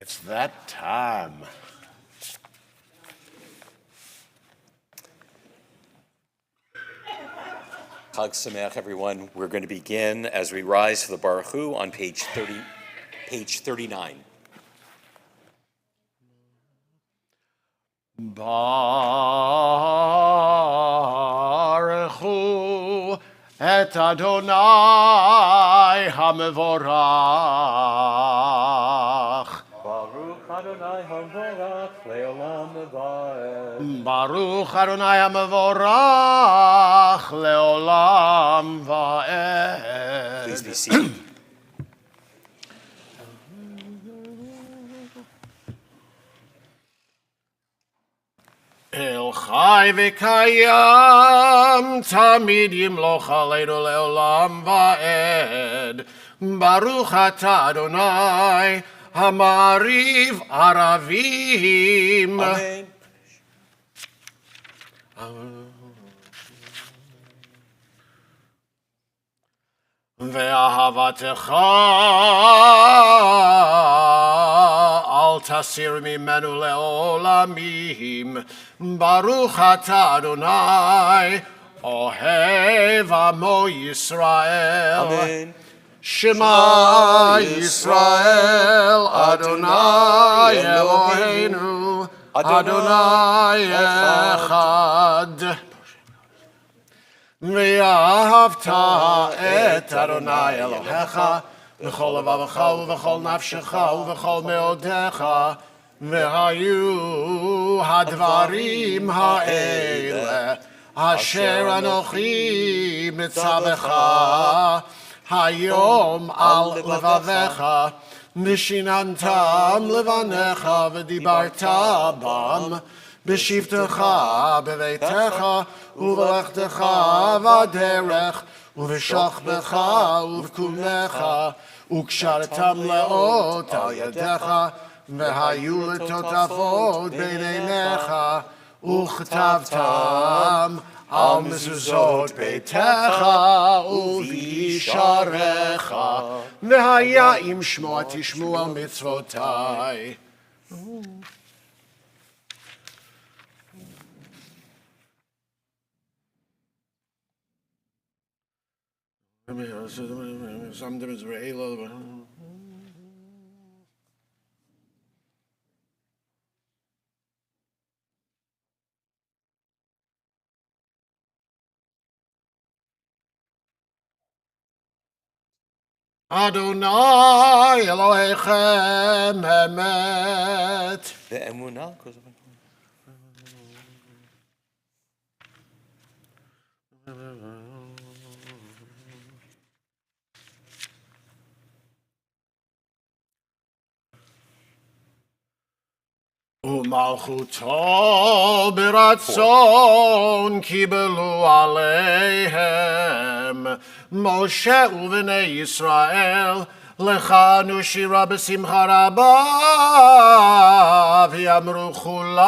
It's that time. Chag Sameach, everyone. We're going to begin as we rise for the Baruch Hu on page 39. Baruch Hu et Adonai HaMevorach. Baruch Adonai HaMevorach le'olam va'ed. Baruch Adonai HaMevorach le'olam va'ed. Please be seated. El Chai v'kayam tamid yimloch aleinu le'olam va'ed. Baruch atah Adonai hamariv aravim. Amen. Ve'ahavatecha al tasir mimenu le'olamim. Baruch atah Adonai ohev amo Yisrael. Amen. Shema Yisrael Adonai Eloheinu Adonai Echad. Ve'ahavta et Adonai Elohecha v'chol levavecha u'v'chol nafshecha u'v'chol meodecha v'hayu hadvarim ha'ele asher anochi mitzavecha hayom al levavecha v'shinantam levanecha v'dibarta bam b'shivtecha b'veitecha u'v'lechtecha v'aderech u'v'shachbecha u'v'kumecha u'kshartam le'ot al yadecha v'hayu letotafot b'neinecha u'chtavtam al mezuzot beitecha u'visharecha v'haya im shmoa tishmu al mitzvotai. Adonai Elohechem emet. Ve'emunah. ומלכותו ברצון קיבלו עליהם משה ובני ישראל לכנו שירה בשמחה רבה ויאמרו כולם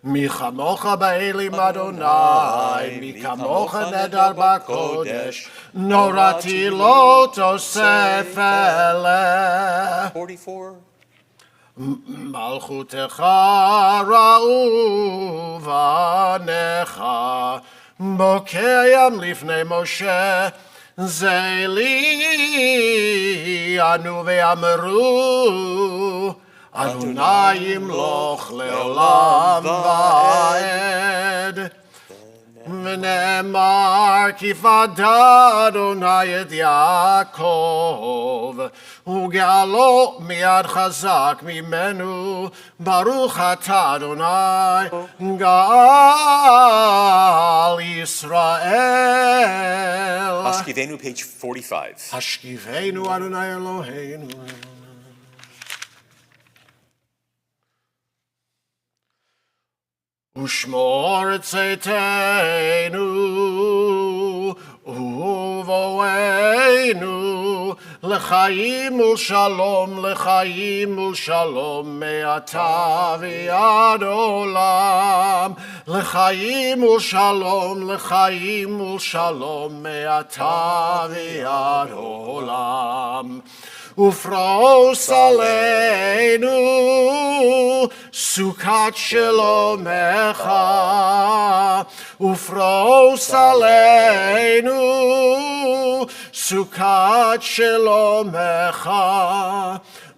מי כמוך באלים אדוני, מי כמוך נדר בקודש, נורתי לא תוסף אלה. 44. מלכותך ראו בניך, בוקע ים לפני משה, זה לי ענו ואמרו, אדוני ימלוך לעולם ועד. ונאמר כי פדה אדוני את יעקב וגאלו מיד חזק ממנו ברוך אתה אדוני גאל ישראל. Hashkivenu, page 45. השכיבנו אדוני אלוהינו ושמור צאתנו ובואנו לחיים ולשלום, לחיים ולשלום מעתה ועד עולם, לחיים ולשלום, לחיים ולשלום מעתה ועד עולם. ופרוס עלינו סוכת שלומך, ופרוס עלינו סוכת שלומך.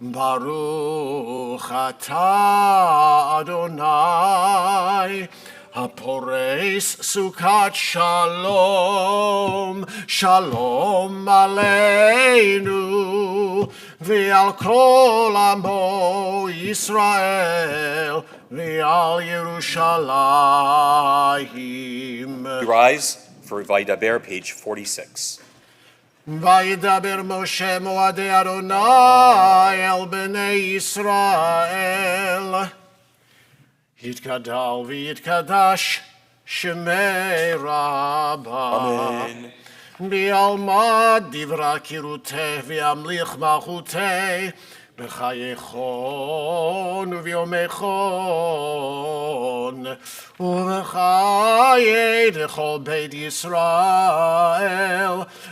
ברוך אתה אדוני הפורס סוכת שלום, שלום עלינו ועל כל עמו ישראל ועל ירושלים. Rise for Vaydaber, page 46. וידבר משה מועדי אדוני אל בני ישראל. יתגדל ויתקדש שמי רבה. Amen. בעלמא דברה קירותך וימליך מלכותך בחייכון וביומכון ובחיי דכל בית ישראל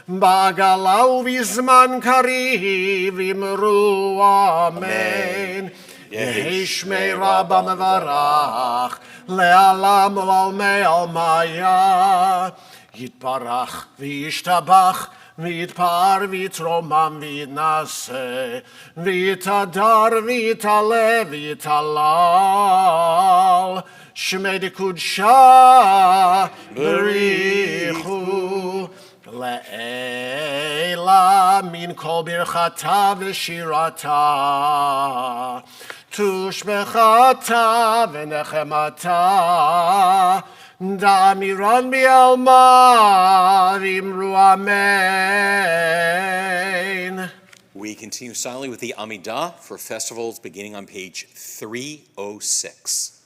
בעגלה ובזמן קריב אמרו אמן. יהי שמי רבה מברך לעלם ולעולמי עלמיה. יתברך וישתבח ויתפאר ויתרומם ויתנשא ויתהדר ויתעלה ויתהלל שמי דקודשה בריחו לעילה מן כל ברכתה ושירתה תושבחתה ונחמתה דאמירן בעלמא ואמרו amen. We continue silently with the Amidah for festivals beginning on page 306.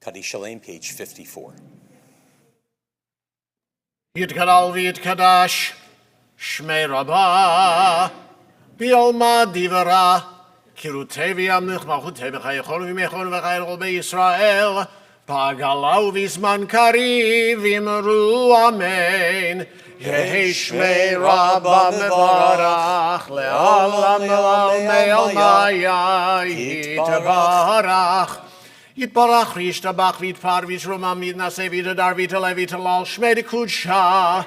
Kaddish Shalem, page 54. Yitgadal v'yitkadash, Shmei Rabbah, B'yalma divara, Kirutei v'yamlich malchutei b'chayechon v'mechon v'chayel Robei Yisrael, B'agala u'v'zman kariv v'imru amen. Yehi Shmei Rabbah mevarach, le'olam me'almaya yitbarach. Yitbarach v'yishtabach v'yitpar v'yisromam v'yitnaseh v'yitadar v'yitaleh v'yitalal Shmei dekudsha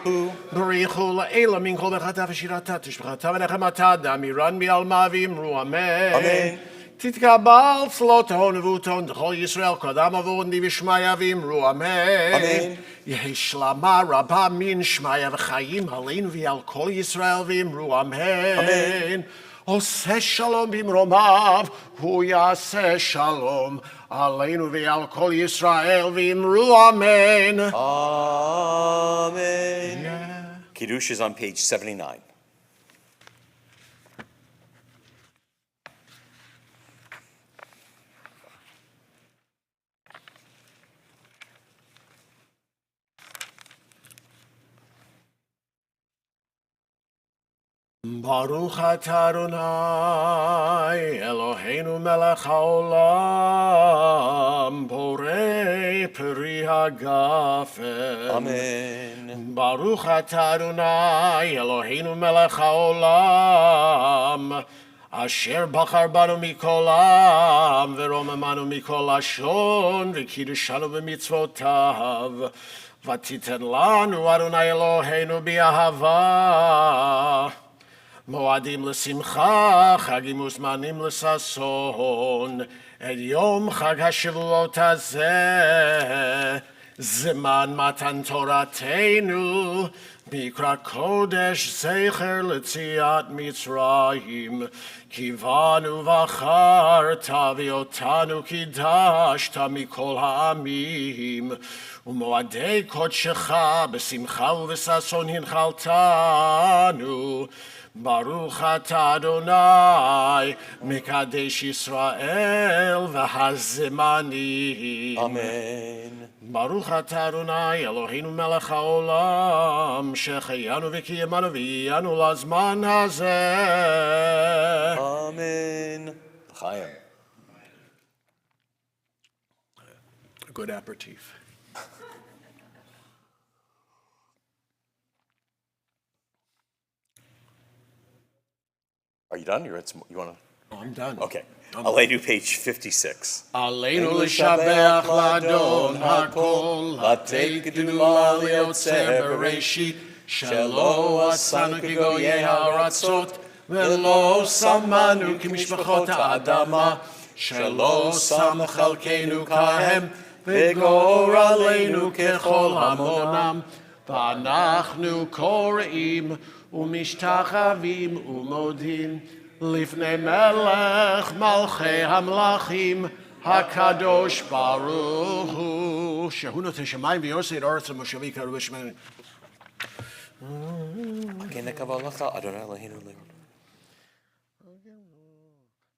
b'richu le'ela min kol b'chata v'shirata tishb'chata v'nechemata damiran v'yalma v'imru amen. Titkabal tzloton v'uton d'chol Yisrael kodam avon di v'shmaya v'imru amen. Yehi shlama rabba min shmaya v'chayim aleinu v'yal kol Yisrael v'imru amen. Oseh shalom b'imromav hu yaseh shalom aleinu v'yal kol Yisrael v'imru amen. Amen. Yeah. Kiddush is on page 79. Baruch atah Adonai Eloheinu melech haolam borei peri hagafen. Amen. Baruch atah Adonai Eloheinu melech haolam asher bachar banu mikol am v'romemanu mikol lashon v'kiddushanu b'mitzvotav v'titen lanu Adonai Eloheinu b'ahava Moadim l'simcha, chagim uzmanim l'sason, et yom chag ha-shavuot hazeh, zman matan toratenu, mikra kodesh zecher l'tziat Mitzrayim, kivanu v'acharta v'yotanu kidashta mikol ha'amim, umoadei kodshecha b'simcha u'v'sason hinchaltanu, Baruch atah Adonai, Mekadesh Yisrael v'hazemanim. Amen. Baruch atah Adonai, Eloheinu melech haolam, shechayanu v'kiyamanu v'yanu lazman hazeh. Amen. Chaim. A good aperitif. Are you done? You want to? Oh, I'm done. Okay. Aleinu, page 56. Aleinu l'shabeach l'adon hakol, latei gdula liyotzeh bereshit, shelo asanu kigoyei ha'aratzot, velo samanu kimishpachot ha'adama, shelo sam chalkeinu kahem, v'goraleinu kechol hamonam, v'anachnu koreim, umishtachavim umodin, לפני מלך מלכי המלכים הקדוש ברוך הוא שהוא נותן שמיים ויוצר את הארץ ומושבי קרוב בשמיים. כן נקווה לך, אדוני אלוהינו לעולם.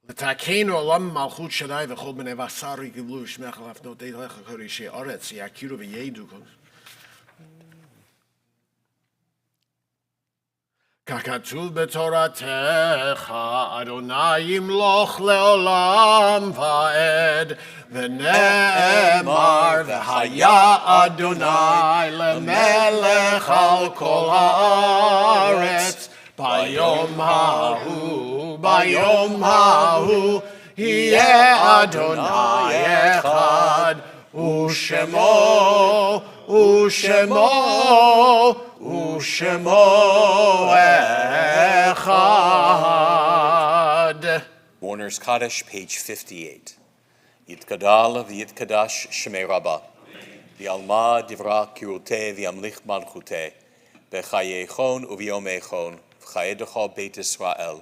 לתקן עולם מלכות שדי וכל בני בשר יקבלו שמך להפנות אליך קודשי ארץ יכירו וידעו. ככתוב בתורתך, אדוני ימלוך לעולם ועד, ונאמר, והיה אדוני למלך על כל הארץ, ביום ההוא, יהיה אדוני אחד, ושמו אחד. Warner's Kaddish, page 58. Yitkadal v'yitkadash Shmei Rabbah. V'alma divra kiruteh v'yamlich malchuteh. B'chayechon u'v'yomechon. V'chayedecha Beit Yisrael.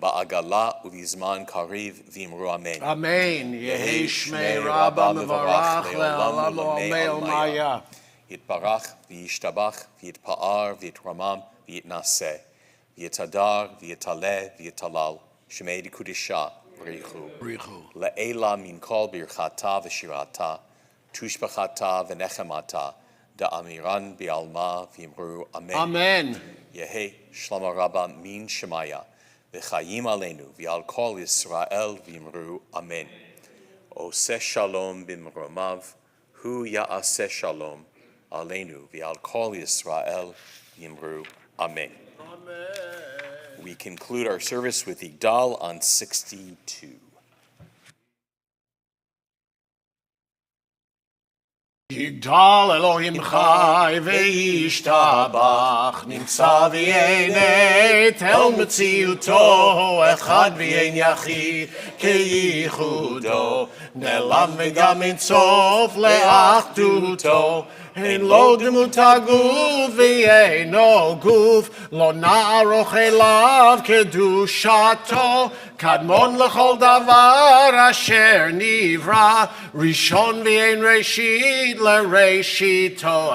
Ba'agala u'v'zman kariv v'imru amen. Amen. Yehi Shmei Rabbah mevarach le'olam u'maya. Yitbarach v'yishtabach v'yitpa'ar v'yitramam v'yitnaseh. V'yitadar v'yitaleh v'yitalal. Shmei dekudisha b'richu. Le'ela min kol birchata v'shirata. tushbachata v'nechemata, da'amiran bi'alma v'imru amen. Amen. Yehi shlama rabba min shemaya, v'chayim aleinu, v'al kol Yisrael v'imru amen. Oseh shalom b'mromav, hu ya'aseh shalom aleinu, v'al kol Yisrael v'imru amen. We conclude our service with Igdal on 62. יגדל אלוהים חי וישתבח, נמצא ויינט אל מציאותו, אחד ואין יחיד כייחודו, נעלם וגם אין סוף לאחדותו, אין לו דמות הגוף ואינו גוף, לא נערוך אליו קדושתו, קדמון לכל דבר אשר נברא, ראשון ואין ראשית לראשיתו.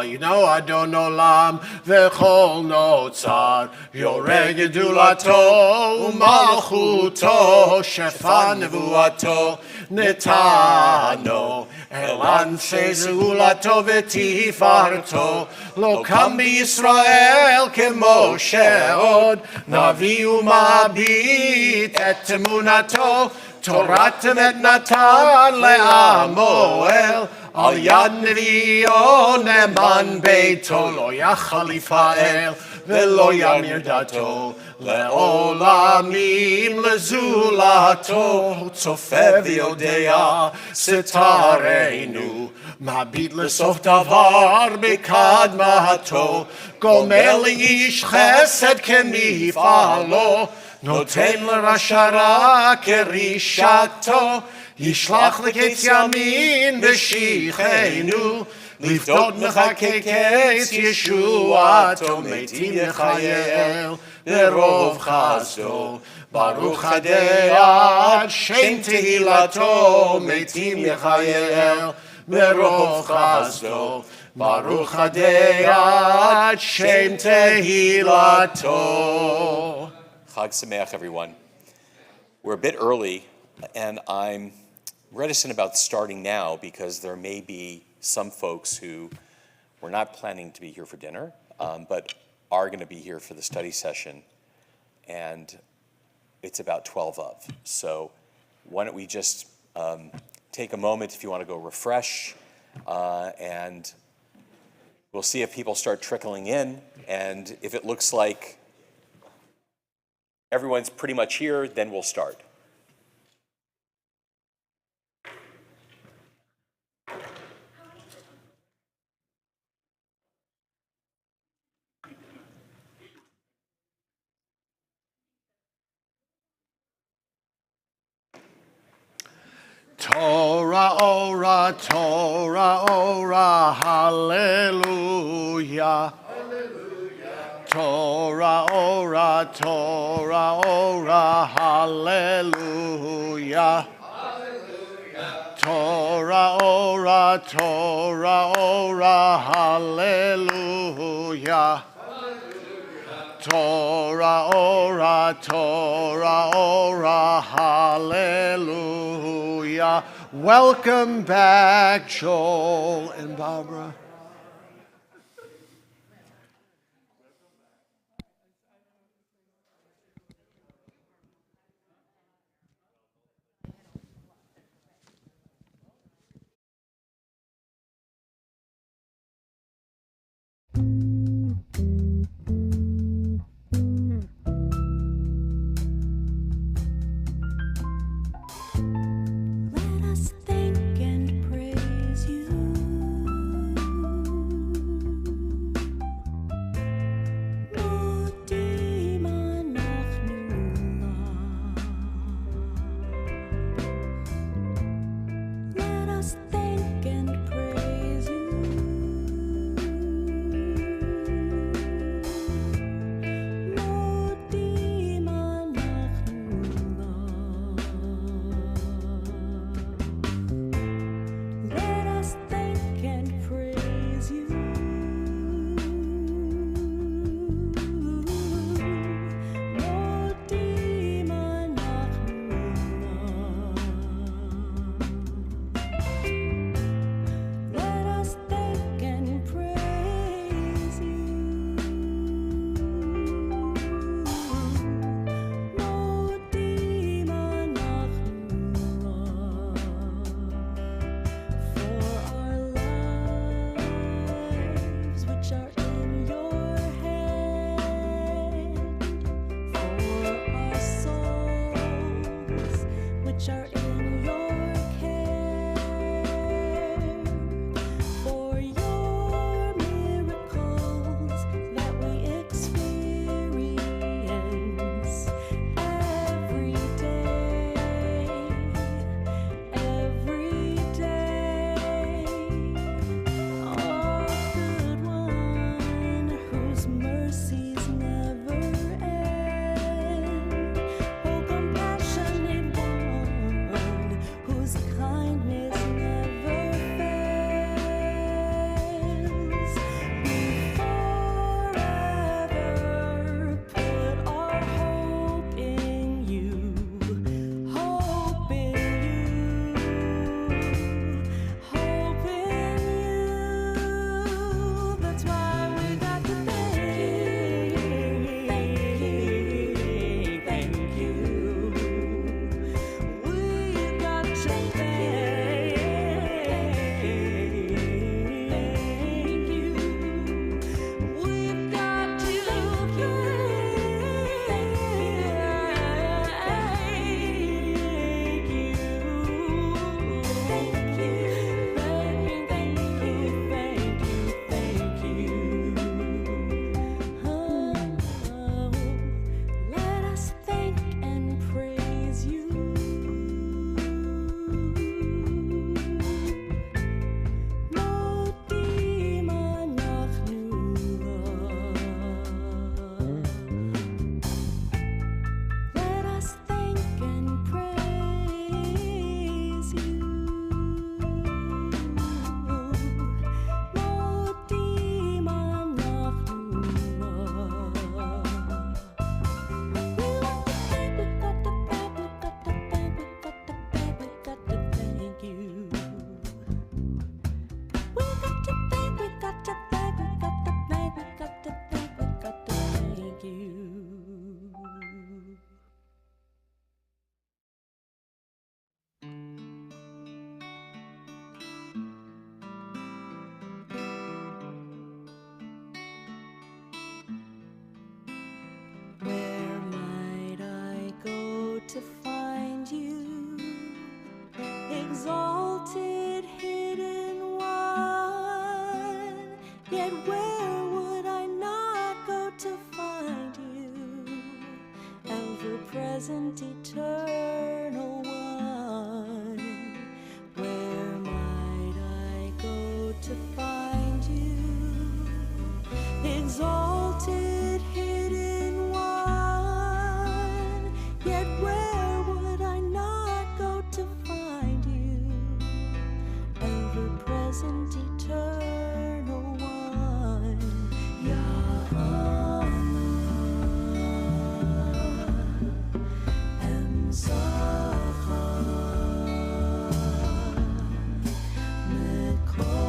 אדון עולם וכל נוצר, יורה גדולתו ומלכותו, שפע נבואתו נתנו, אל אנשי זהולתו ותפארתו, לא קם בישראל כמו שעוד, נביא ומביט את אמונתו, תורת אמת נתן לעמו אל, על יד נביאו נאמן ביתו, לא יחל יפעל ולא ימיר דתו, לעולמים לזולתו, צופה ויודע סתרנו, מביט לסוף דבר בקדמתו, גומל לאיש חסד כמפעלו, נותן לרשע רע כרישתו, ישלח לקץ ימין בשיחנו, לפדות מחכה קץ ישועתו, מתים יחייל ברוב חסדו, ברוך הדעת שם תהילתו, מתים יחייל ברוב חסדו, ברוך הדעת שם תהילתו. Chag Sameach, everyone. We're a bit early, and I'm reticent about starting now because there may be some folks who were not planning to be here for dinner, but are going to be here for the study session, and it's about 12 of. So why don't we just take a moment if you want to go refresh, and we'll see if people start trickling in, and if it looks like everyone's pretty much here, then we'll start. Torah, ora, Torah, ora, hallelujah. Torah, ora, Torah, ora, hallelujah. Torah, ora, Torah, ora, hallelujah. Torah, ora, Torah, ora, hallelujah. Welcome back, Joel and Barbara. Let us thank and praise you. Yet where would I not go to find you, ever present, eternal one? Where might I go to find you, exalted, hidden one? Yet where would I not go to find you, ever present, eternal one? Yah Emsacha Mekomcha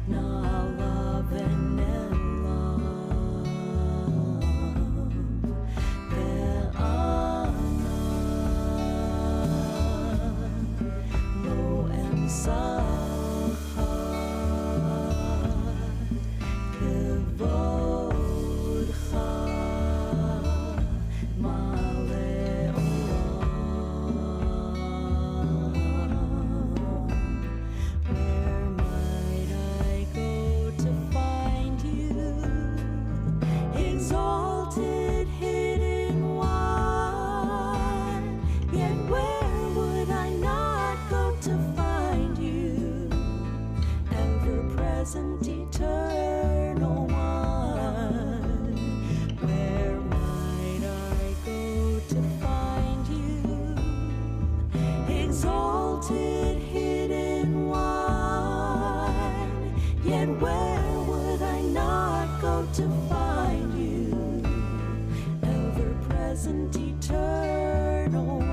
Na'ala v'ne'lam ve'ana Lo Emsacha Kevodcha Male Olam. Where might I go to find you, exalted, hidden one? Yet where would I not go to find you, ever present, eternal one? Where might I go to find you, exalted, hidden one? Yet where would I not go to find you, ever present, eternal one?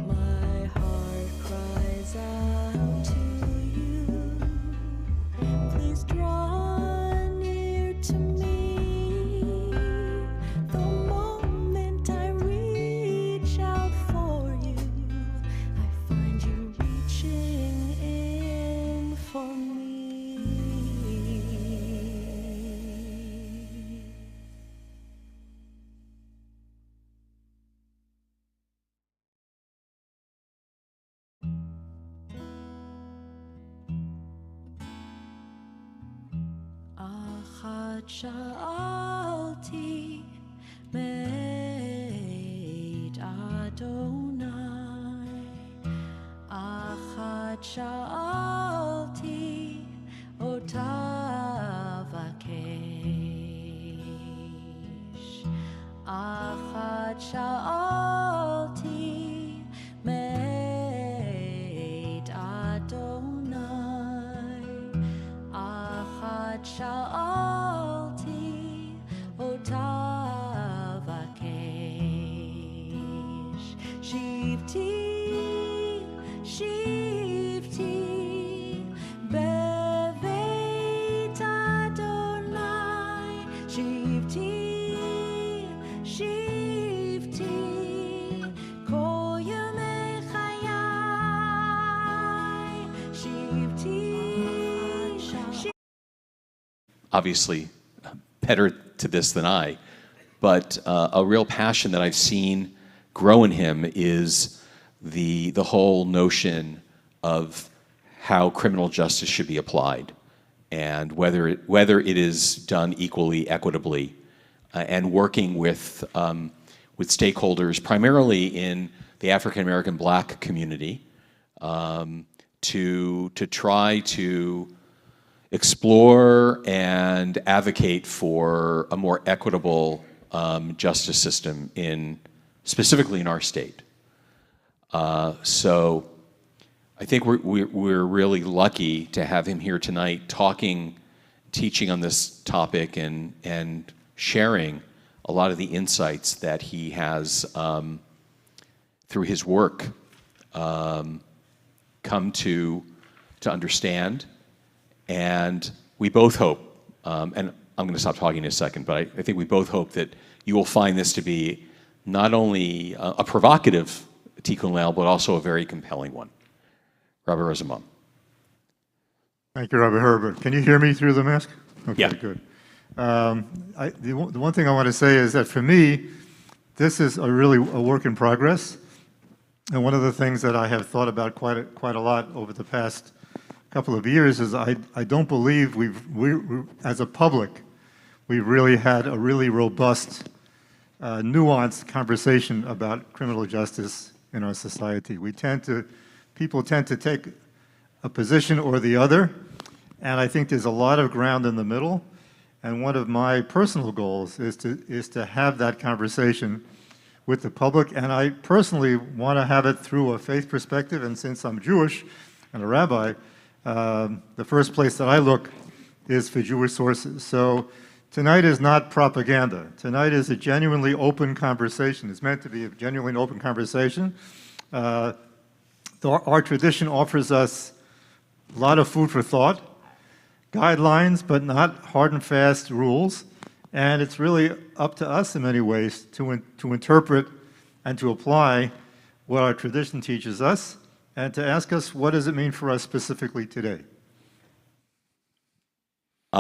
My heart cries out to you, please draw near to me. The moment I reach out for you, I find you reaching in for me. Achat sha'alti meit Adonai, Achat sha'alti ota vakesh, Achat sha'alti meit Adonai, Achat sha'alti ota vakesh. Shivti, shivti, beveit Adonai. Shivti, shivti, kol yemei chayai. Shivti, shivti. Obviously better to this than I, but a real passion that I've seen grow in him is the whole notion of how criminal justice should be applied, and whether it is done equally, equitably, and working with stakeholders, primarily in the African American Black community, to try to explore and advocate for a more equitable justice system specifically in our state. So I think we're really lucky to have him here tonight teaching on this topic and sharing a lot of the insights that he has through his work come to understand. And we both hope, and I'm going to stop talking in a second, but I think we both hope that you will find this to be not only a provocative Tikkun Leil, but also a very compelling one. Rabbi Rosenbaum. Thank you, Rabbi Herbert. Can you hear me through the mask? Okay, Yeah. good. The one thing I want to say is that for me, this is really a work in progress. And one of the things that I have thought about quite a lot over the past couple of years is I don't believe we as a public, we've really had a really robust, nuanced conversation about criminal justice in our society. People tend to take a position or the other, and I think there's a lot of ground in the middle. And one of my personal goals is to have that conversation with the public, and I personally want to have it through a faith perspective. And since I'm Jewish and a rabbi, the first place that I look is for Jewish sources. So tonight is not propaganda. Tonight is a genuinely open conversation. It's meant to be a genuinely open conversation. Our tradition offers us a lot of food for thought, guidelines, but not hard and fast rules. And it's really up to us in many ways to interpret and to apply what our tradition teaches us and to ask us, what does it mean for us specifically today?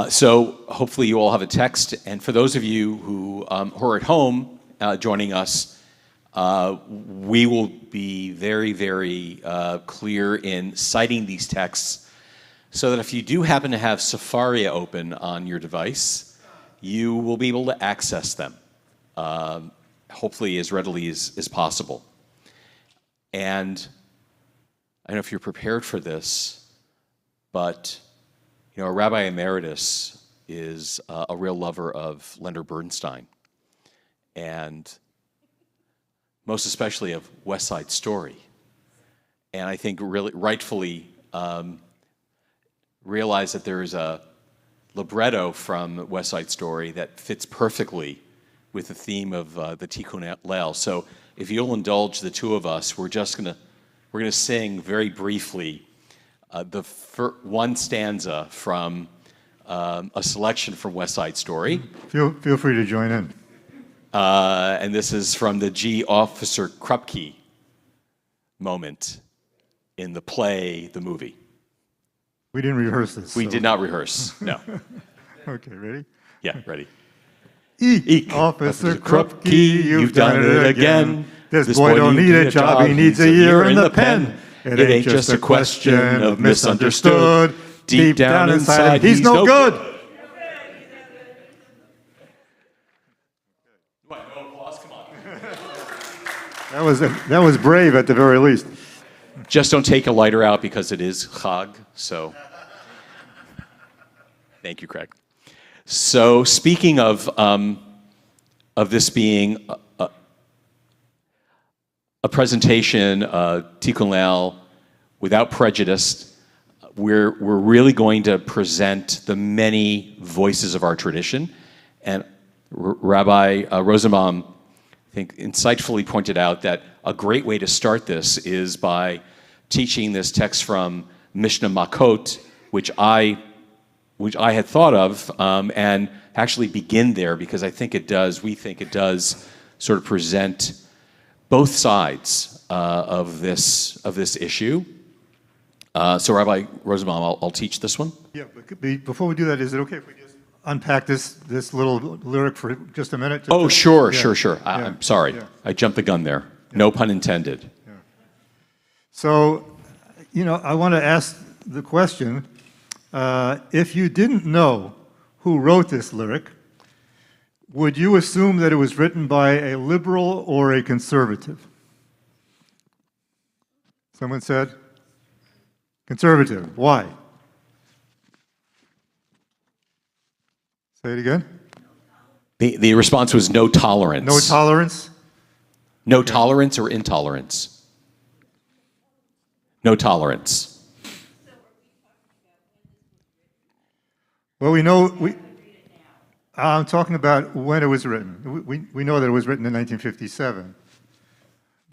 So hopefully you all have a text. And for those of you who are at home joining us, we will be very, very clear in citing these texts so that if you do happen to have Safaria open on your device, you will be able to access them, hopefully as readily as possible. And I don't know if you're prepared for this, but a Rabbi Emeritus is a real lover of Leonard Bernstein, and most especially of West Side Story. And I think really rightfully realize that there is a libretto from West Side Story that fits perfectly with the theme of the Tikkun Leil. So if you'll indulge the two of us, we're gonna sing very briefly the one stanza from a selection from West Side Story. Feel free to join in. And this is from the G. Officer Krupke moment in the play, the movie. We didn't rehearse this. We did not rehearse, no. Okay, ready? Yeah, ready. Eek, Officer Krupke, you've done it again. This This boy boy don't need need a a job, job, he needs a year in the pen. It ain't just a question of misunderstood. Deep down inside, he's no good. That was brave at the very least. Just don't take a lighter out because it is Chag, so. Thank you, Craig. So speaking of this being a presentation, Tikkun Leil, without prejudice, we're really going to present the many voices of our tradition. And Rabbi Rosenbaum, I think, insightfully pointed out that a great way to start this is by teaching this text from Mishnah Makot, which I had thought of, and actually begin there because we think it does sort of present both sides of this issue. So Rabbi Rosenbaum, I'll teach this one. Yeah, but before we do that, is it okay if we just unpack this little lyric for just a minute? Sure. I'm sorry. Yeah. I jumped the gun there. No pun intended. Yeah. So, I want to ask the question, if you didn't know who wrote this lyric, would you assume that it was written by a liberal or a conservative? Someone said? Conservative. Why? Say it again. The response was no tolerance. No tolerance? No tolerance or intolerance? No tolerance. Well, I'm talking about when it was written. We know that it was written in 1957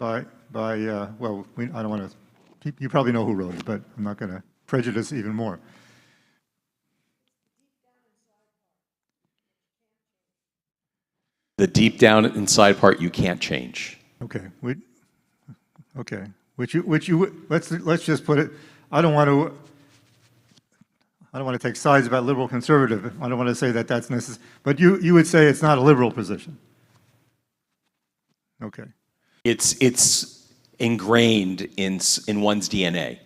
I don't want to, you probably know who wrote it, but I'm not going to prejudice even more. The deep down inside part you can't change. Okay. Okay. Let's just put it. I don't want to take sides about liberal conservative. I don't want to say that that's necessary. But you would say it's not a liberal position. Okay. It's ingrained in one's DNA.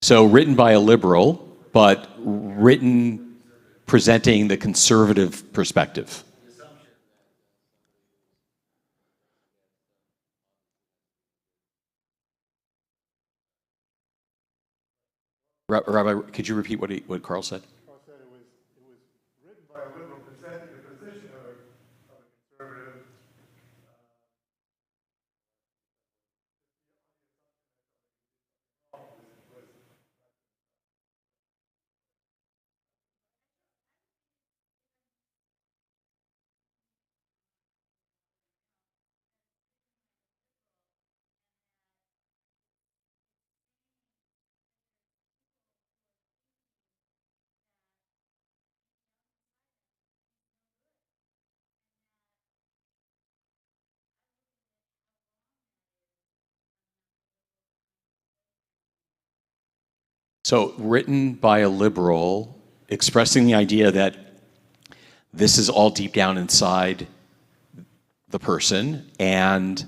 So written by a liberal, but written presenting the conservative perspective. Rabbi, could you repeat what Carl said? Carl said it was written by a liberal presenting the position of a conservative. So written by a liberal, expressing the idea that this is all deep down inside the person, and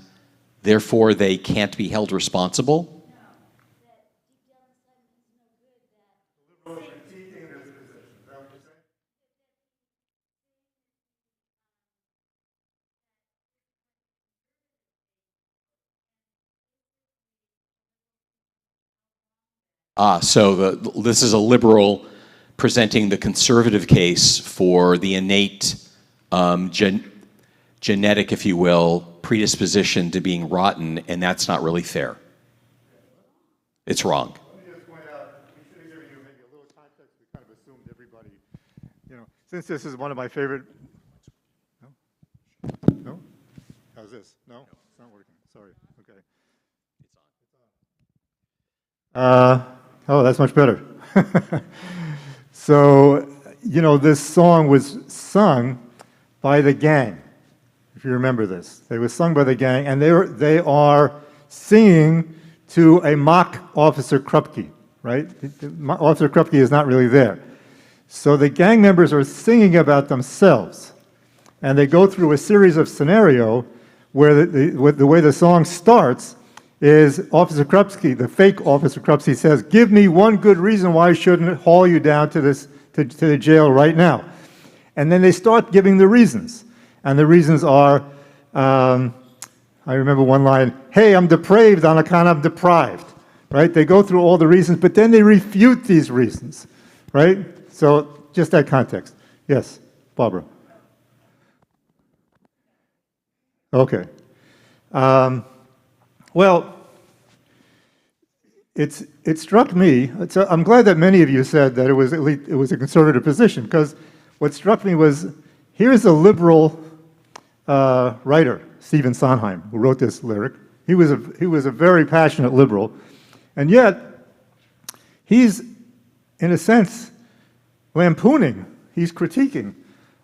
therefore they can't be held responsible. So this is a liberal presenting the conservative case for the innate genetic, if you will, predisposition to being rotten, and that's not really fair. It's wrong. Let me just point out, we should have given you maybe a little context. We kind of assumed everybody, since this is one of my favorite. No? No? How's this? No? It's not working. Sorry. Okay. It's on. Oh, that's much better. So, this song was sung by the gang, if you remember this. It was sung by the gang, and they are singing to a mock Officer Krupke, right? Officer Krupke is not really there. So the gang members are singing about themselves, and they go through a series of scenario where the way the song starts is Officer Krupke, the fake Officer Krupke, says, "Give me one good reason why I shouldn't haul you down to the jail right now." And then they start giving the reasons. And the reasons are, I remember one line, "Hey, I'm depraved on account of deprived," right? They go through all the reasons, but then they refute these reasons, right? So just that context. Yes, Barbara. Okay. Well, it struck me. I'm glad that many of you said that it was a conservative position, because what struck me was here's a liberal writer, Stephen Sondheim, who wrote this lyric. He was a very passionate liberal, and yet he's in a sense lampooning. He's critiquing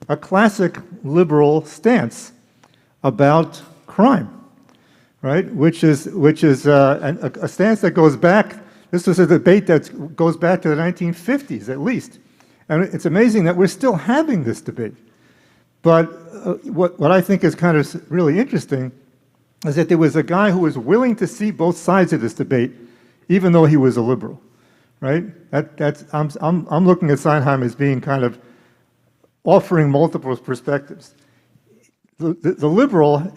a classic liberal stance about crime. Right, which is a stance that goes back. This was a debate that goes back to the 1950s at least, and it's amazing that we're still having this debate. But what I think is kind of really interesting is that there was a guy who was willing to see both sides of this debate, even though he was a liberal. Right? I'm looking at Sondheim as being kind of offering multiple perspectives. The liberal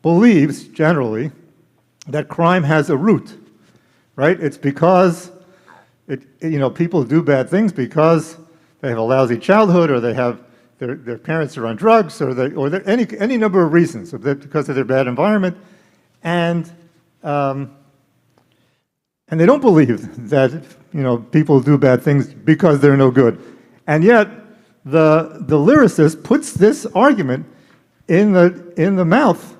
believes generally that crime has a root, right? It's because people do bad things because they have a lousy childhood, or they have their parents are on drugs, or any number of reasons, because of their bad environment, and they don't believe that people do bad things because they're no good, and yet the lyricist puts this argument in the mouth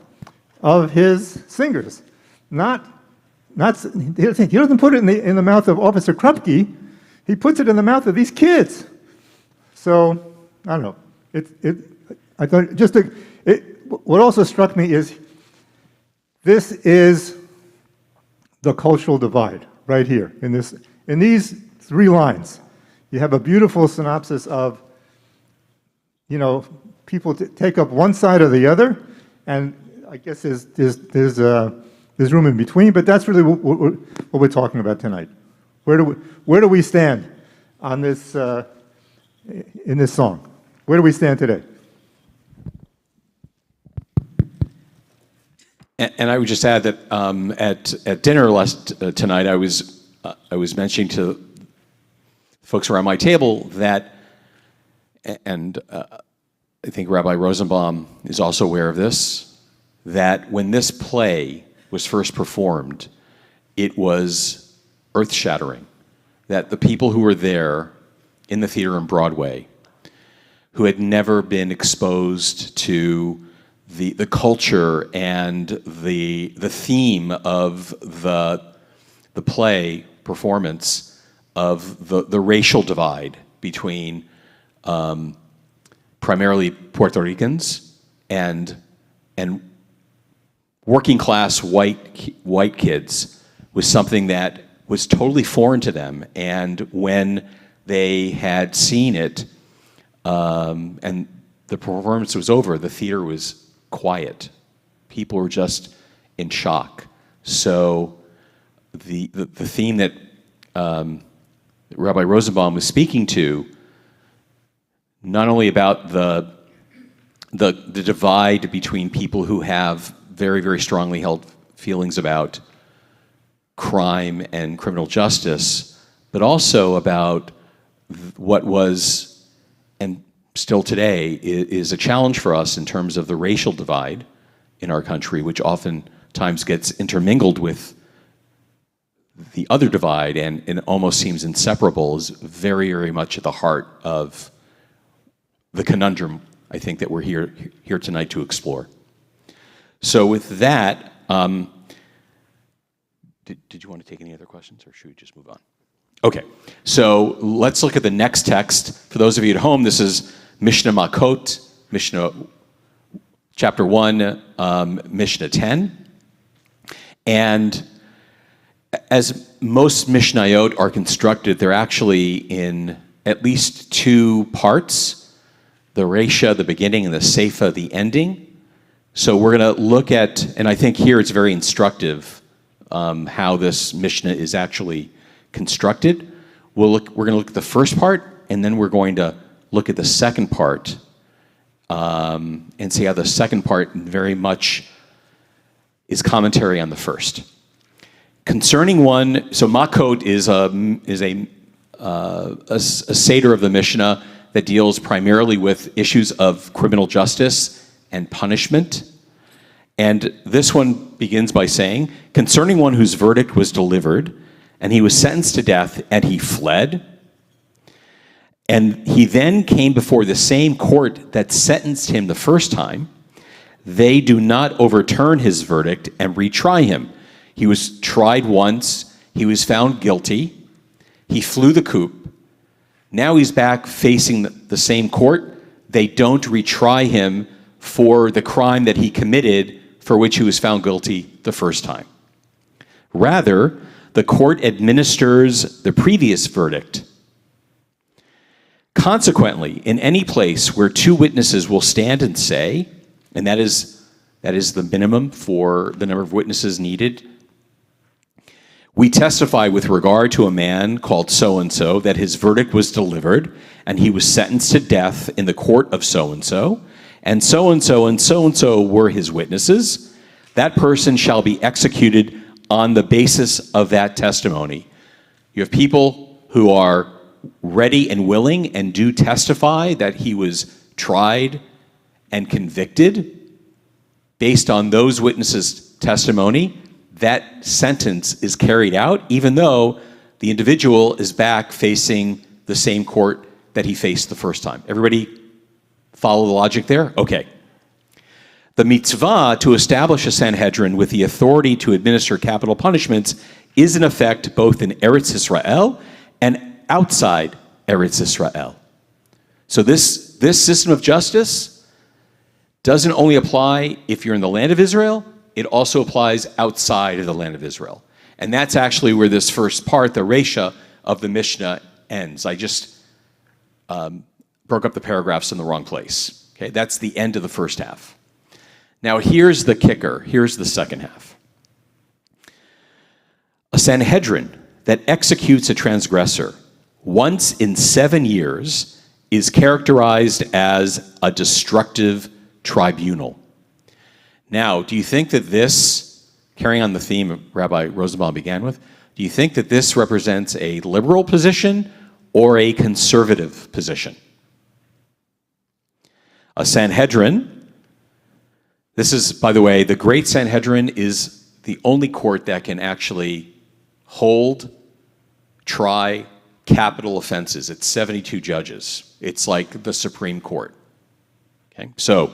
of his singers, not he doesn't put it in the mouth of Officer Krupke. He puts it in the mouth of these kids. So I don't know. I thought what also struck me is this is the cultural divide right here in these 3 lines. You have a beautiful synopsis of, people take up one side or the other, and I guess there's room in between, but that's really what we're talking about tonight. Where do we stand on this in this song? Where do we stand today? And I would just add that at dinner tonight, I was mentioning to folks around my table that, and I think Rabbi Rosenbaum is also aware of this, that when this play was first performed, it was earth-shattering. That the people who were there in the theater on Broadway, who had never been exposed to the culture and the theme of the play performance of the racial divide between primarily Puerto Ricans and working class white kids was something that was totally foreign to them. And when they had seen it and the performance was over, the theater was quiet. People were just in shock. So the theme that Rabbi Rosenbaum was speaking to, not only about the divide between people who have very, very strongly held feelings about crime and criminal justice, but also about what was, and still today, is a challenge for us in terms of the racial divide in our country, which oftentimes gets intermingled with the other divide and it almost seems inseparable, is very, very much at the heart of the conundrum, I think, that we're here tonight to explore. So with that, did you want to take any other questions, or should we just move on? Okay, so let's look at the next text. For those of you at home, this is Mishnah Makot, Mishnah chapter 1, Mishnah 10. And as most Mishnayot are constructed, they're actually in at least 2 parts, the Resha, the beginning, and the Seifa, the ending. So we're going to look at, and I think here it's very instructive how this Mishnah is actually constructed. We're going to look at the first part, and then we're going to look at the second part and see how the second part very much is commentary on the first. Concerning one, so Makot is a seder of the Mishnah that deals primarily with issues of criminal justice and punishment. And this one begins by saying, concerning one whose verdict was delivered, and he was sentenced to death, and he fled, and he then came before the same court that sentenced him the first time, they do not overturn his verdict and retry him. He was tried once, he was found guilty, he flew the coop, now he's back facing the same court. They don't retry him for the crime that he committed for which he was found guilty the first time. Rather, the court administers the previous verdict. Consequently, in any place where 2 witnesses will stand and say, and that is the minimum for the number of witnesses needed, we testify with regard to a man called so-and-so that his verdict was delivered, and he was sentenced to death in the court of so-and-so, and so-and-so and so-and-so were his witnesses. That person shall be executed on the basis of that testimony. You have people who are ready and willing and do testify that he was tried and convicted based on those witnesses' testimony. That sentence is carried out, even though the individual is back facing the same court that he faced the first time. Everybody follow the logic there? Okay. The mitzvah to establish a Sanhedrin with the authority to administer capital punishments is in effect both in Eretz Israel and outside Eretz Israel. So this system of justice doesn't only apply if you're in the land of Israel, it also applies outside of the land of Israel. And that's actually where this first part, the Resha of the Mishnah, ends. I just broke up the paragraphs in the wrong place. Okay, that's the end of the first half. Now here's the kicker. Here's the second half. A Sanhedrin that executes a transgressor once in 7 years is characterized as a destructive tribunal. Now, do you think that this, carrying on the theme Rabbi Rosenbaum began with, do you think that this represents a liberal position or a conservative position? A Sanhedrin, this is, by the way, the Great Sanhedrin is the only court that can actually hold, try capital offenses. It's 72 judges. It's like the Supreme Court. Okay, so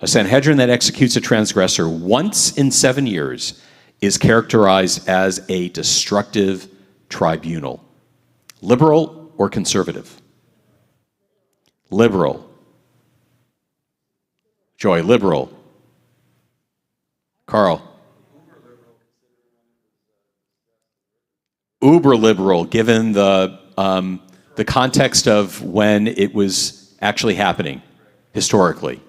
a Sanhedrin that executes a transgressor once in 7 years is characterized as a destructive tribunal. Liberal or conservative? Liberal. Joy, liberal. Carl. Uber liberal, given the context of when it was actually happening historically.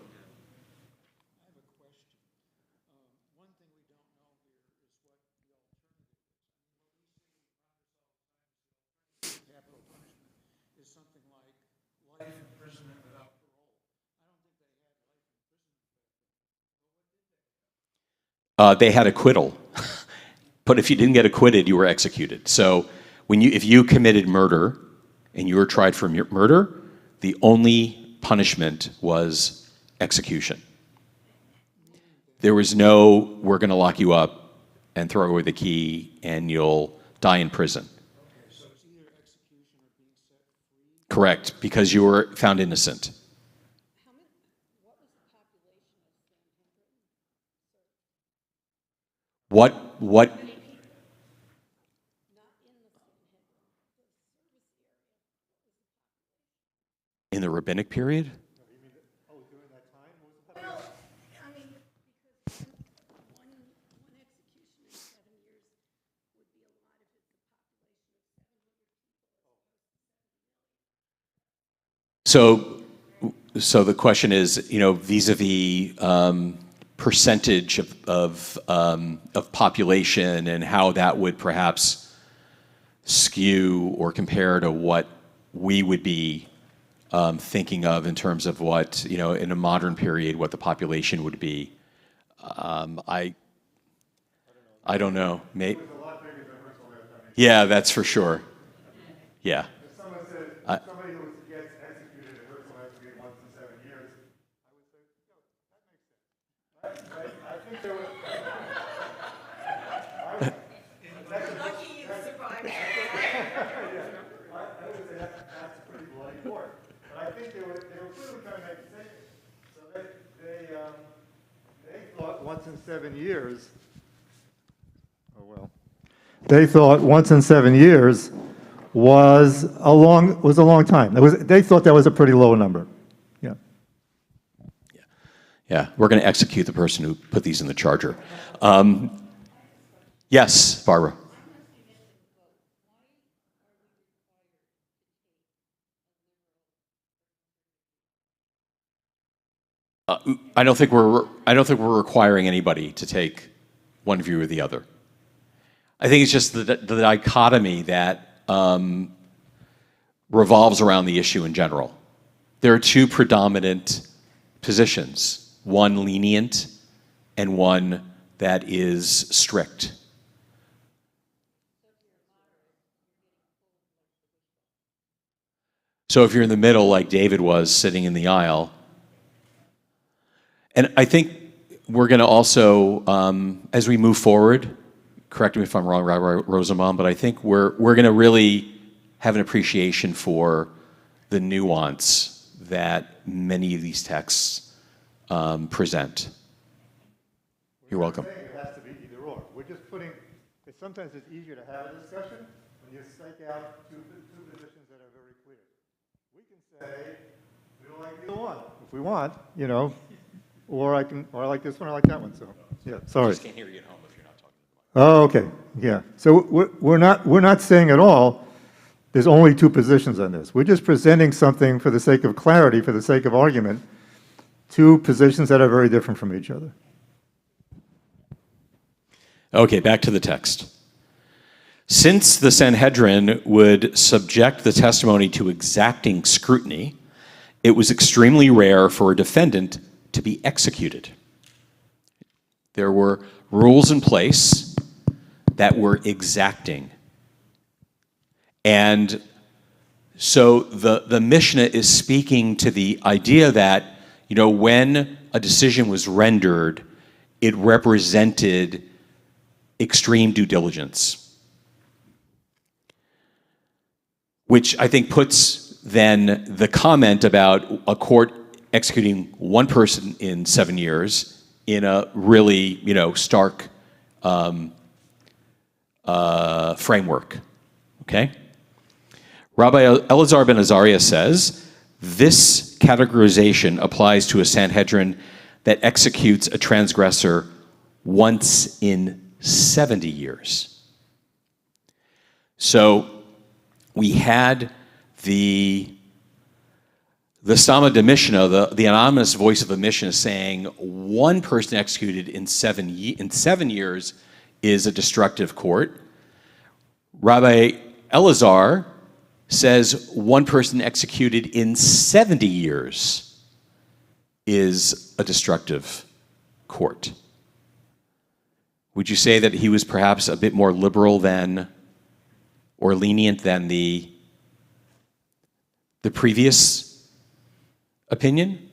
They had acquittal, but if you didn't get acquitted, you were executed. So if you committed murder and you were tried for murder, the only punishment was execution. There was no, we're going to lock you up and throw away the key and you'll die in prison. Okay, so it's either execution or being set free? Correct, because you were found innocent. What in the rabbinic period? So the question is, vis-a-vis percentage of population and how that would perhaps skew or compare to what we would be thinking of in terms of what, in a modern period, what the population would be. I don't know. Yeah, that's for sure. Yeah. Someone said, somebody who gets executed at Herzl-Ner to be once in 7 years, I would say, no, that makes sense. I think there was... Lucky you survived. I would say that's a pretty bloody court. But I think they were clearly trying to make a statement. So they thought once in 7 years, they thought once in 7 years was a long time. They thought that was a pretty low number. Yeah. Yeah, we're going to execute the person who put these in the charger. Yes, Barbara. I don't think we're requiring anybody to take one view or the other. I think it's just the dichotomy that revolves around the issue in general. There are two predominant positions, one lenient and one that is strict. So if you're in the middle, like David was sitting in the aisle, and I think we're going to also, as we move forward, correct me if I'm wrong, Rabbi Rosenbaum, but I think we're going to really have an appreciation for the nuance that many of these texts present. You're welcome. Saying it has to be either or. We're just putting, sometimes it's easier to have a discussion when you stake out two positions that are very clear. We can say, we don't like either one, if we want, or I like this one, I like that one, so, yeah, I sorry. just can't hear you at home if you're not talking to the mic. Oh, okay, yeah. So we're not saying at all, there's only two positions on this. We're just presenting something for the sake of clarity, for the sake of argument, two positions that are very different from each other. Okay, back to the text. Since the Sanhedrin would subject the testimony to exacting scrutiny, it was extremely rare for a defendant to be executed. There were rules in place that were exacting. And so the Mishnah is speaking to the idea that, when a decision was rendered, it represented extreme due diligence, which I think puts then the comment about a court executing one person in 7 years in a really, stark framework, okay? Rabbi Elazar ben Azariah says, this categorization applies to a Sanhedrin that executes a transgressor once in 70 years. So we had the Sama de Mishnah, the anonymous voice of the Mishnah saying one person executed in 7 years is a destructive court. Rabbi Elazar says one person executed in 70 years is a destructive court. Would you say that he was perhaps a bit more liberal than, or lenient than the previous opinion?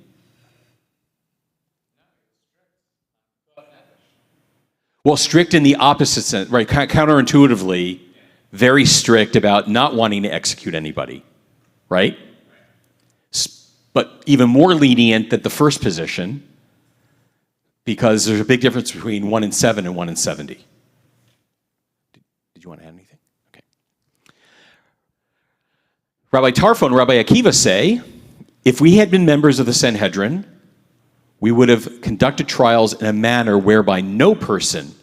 Well, strict in the opposite sense, right? Counterintuitively, very strict about not wanting to execute anybody, right? But even more lenient than the first position, because there's a big difference between 1 in 7 and 1 in 70. Did you want to add anything? Okay. Rabbi Tarfon and Rabbi Akiva say, if we had been members of the Sanhedrin, we would have conducted trials in a manner whereby no person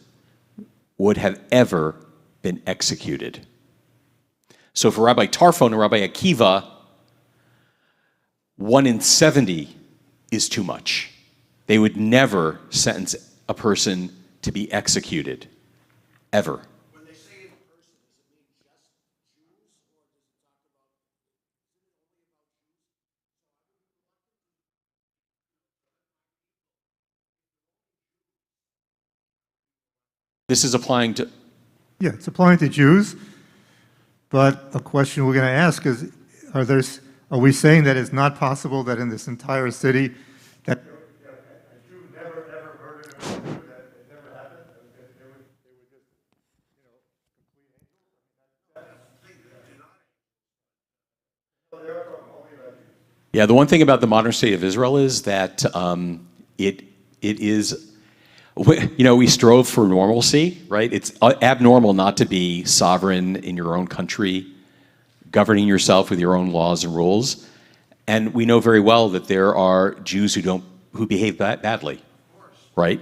would have ever been executed. So for Rabbi Tarfon and Rabbi Akiva, 1 in 70 is too much. They would never sentence a person to be executed, ever. When they say in person, does it mean just Jews, or does it talk about, This is applying to... Yeah, it's applying to Jews, but a question we're going to ask is, are we saying that it's not possible that in this entire city that a Jew never ever murdered a Jew, that it never happened? They were just, complete angels? Yeah, the one thing about the modern state of Israel is that it is... we strove for normalcy, right? It's abnormal not to be sovereign in your own country, governing yourself with your own laws and rules. And we know very well that there are Jews who behave badly, right?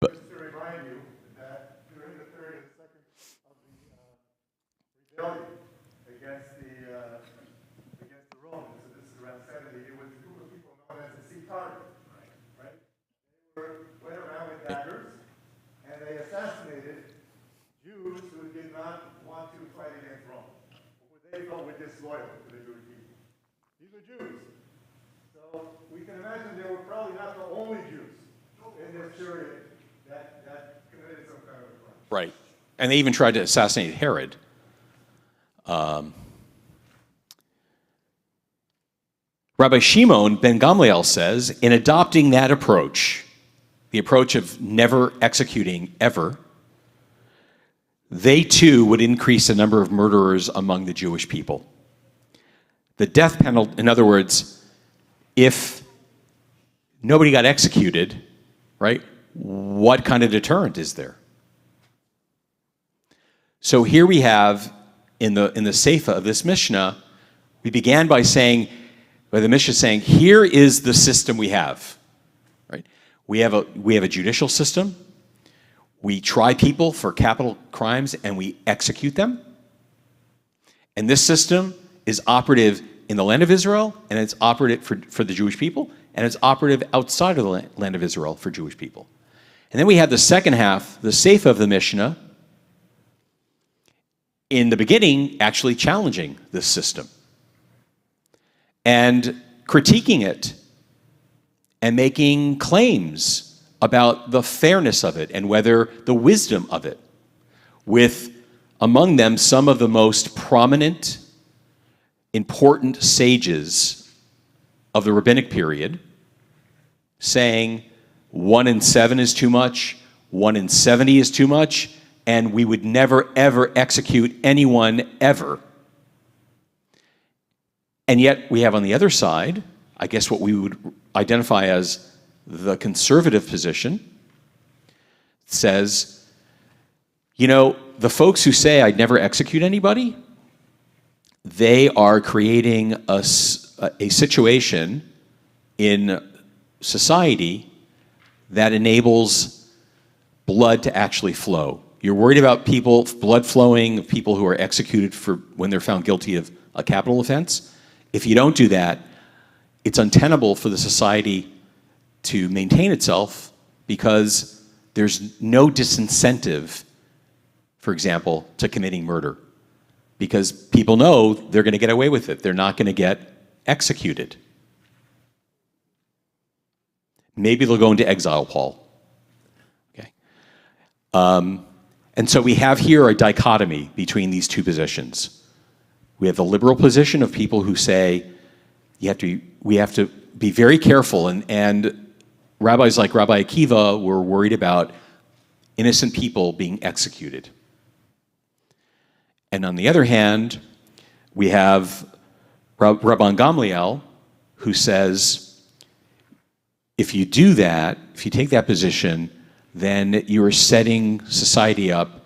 Just to remind you that during the 32nd of the rebellion against the Romans, so this is around 70, it was a group of people known as the Sicarians, right? They went around with daggers, and they assassinated Jews who did not want to fight against Rome, or they felt were disloyal to the Jewish people. These were Jews. So we can imagine they were probably not the only Jews in this period that committed some kind of a crime. Right. And they even tried to assassinate Herod. Rabbi Shimon ben Gamliel says, in adopting that approach, the approach of never executing ever, they too would increase the number of murderers among the Jewish people. The death penalty, in other words, if nobody got executed, right, what kind of deterrent is there? So here we have, in the Seifa of this Mishnah, we began by the Mishnah saying, here is the system we have, right? We have a judicial system. We try people for capital crimes and we execute them. And this system is operative in the land of Israel, and it's operative for the Jewish people, and it's operative outside of the land of Israel for Jewish people. And then we have the second half, the Seifa of the Mishnah, in the beginning actually challenging this system and critiquing it and making claims about the fairness of it and whether the wisdom of it, with among them some of the most prominent, important sages of the rabbinic period, saying 1 in 7 is too much, 1 in 70 is too much, and we would never, ever execute anyone ever. And yet we have on the other side, I guess what we would identify as the conservative position, says, you know, the folks who say I'd never execute anybody, they are creating a situation in society that enables blood to actually flow. You're worried about blood flowing, people who are executed when they're found guilty of a capital offense. If you don't do that, it's untenable for the society to maintain itself because there's no disincentive, for example, to committing murder. Because people know they're going to get away with it. They're not going to get executed. Maybe they'll go into exile, Paul. Okay. And so we have here a dichotomy between these two positions. We have the liberal position of people who say we have to be very careful, and rabbis like Rabbi Akiva were worried about innocent people being executed. And on the other hand, we have Rabban Gamliel, who says, if you do that, if you take that position, then you are setting society up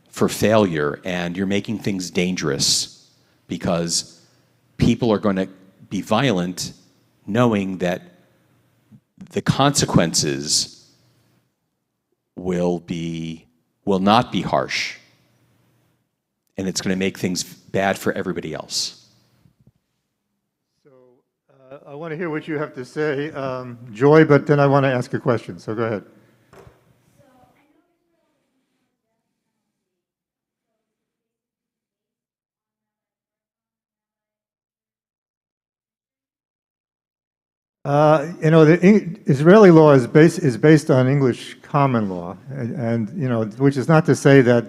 for failure, and you're making things dangerous because people are going to be violent knowing that the consequences will not be harsh, and it's going to make things bad for everybody else. So I want to hear what you have to say, Joy, but then I want to ask a question, so go ahead. The Israeli law is based on English common law, and which is not to say that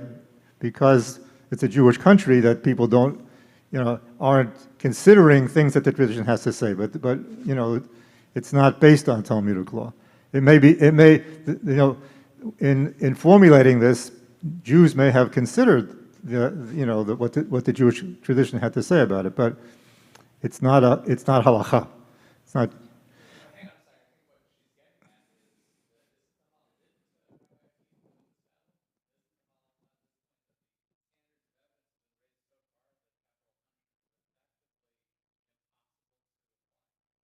because it's a Jewish country that people aren't considering things that the tradition has to say, but it's not based on Talmudic law. In formulating this, Jews may have considered what the Jewish tradition had to say about it, but it's not halakha. It's not.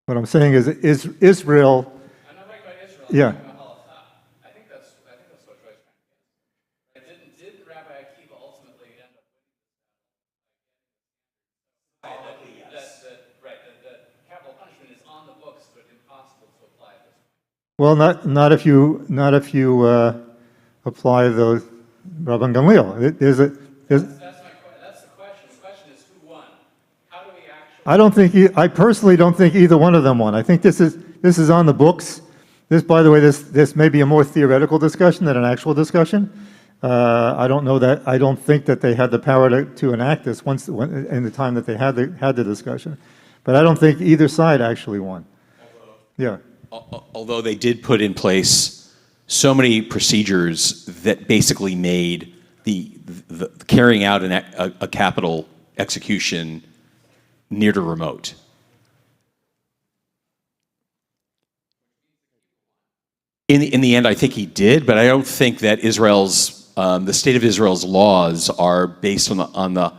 What I'm saying is Israel. I'm not talking about Israel. Yeah. I'm talking about halakha. I think that's what Joy's trying to get. Didn't Rabbi Akiva ultimately end up winning this battle? That capital punishment is on the books, but impossible to apply at this point. Well, not if you apply the Rabban Gamliel. That's the question. The question is who won. How do we actually? I personally don't think either one of them won. I think this is on the books. By the way, this may be a more theoretical discussion than an actual discussion. I don't know that. I don't think that they had the power to enact this in the time that they had the discussion. But I don't think either side actually won. Yeah. Although they did put in place so many procedures that basically made the carrying out a capital execution near to remote. In the end, I think he did, but I don't think that the state of Israel's laws are based on the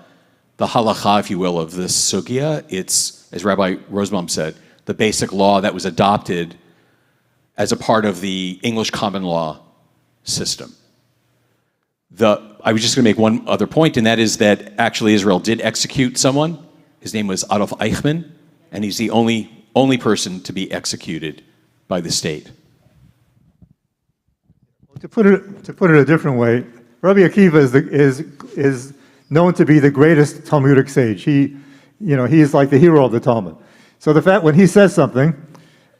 halakha, if you will, of this sugya. It's, as Rabbi Rosenbaum said, the basic law that was adopted as a part of the English common law system. I was just going to make one other point, and that is that actually Israel did execute someone. His name was Adolf Eichmann, and he's the only person to be executed by the state. To put it a different way, Rabbi Akiva is known to be the greatest Talmudic sage. He's like the hero of the Talmud. So the fact when he says something,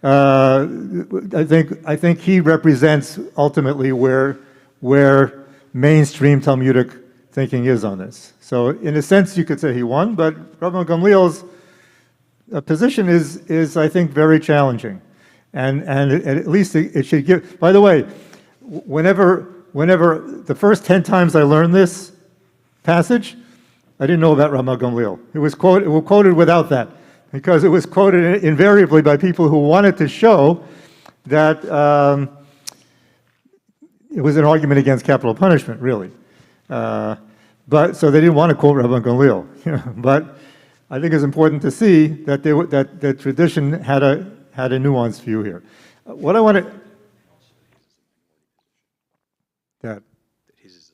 I think he represents ultimately where mainstream Talmudic thinking is on this. So in a sense, you could say he won, but Rabbi Gamliel's position is I think very challenging, and at least it should give. By the way, whenever the first 10 times I learned this passage, I didn't know about Rabbi Gamliel. It was quoted without that, because it was quoted invariably by people who wanted to show that it was an argument against capital punishment, really. But so they didn't want to quote Rabbi Gamliel. But I think it's important to see that the tradition had a nuanced view here. What I want to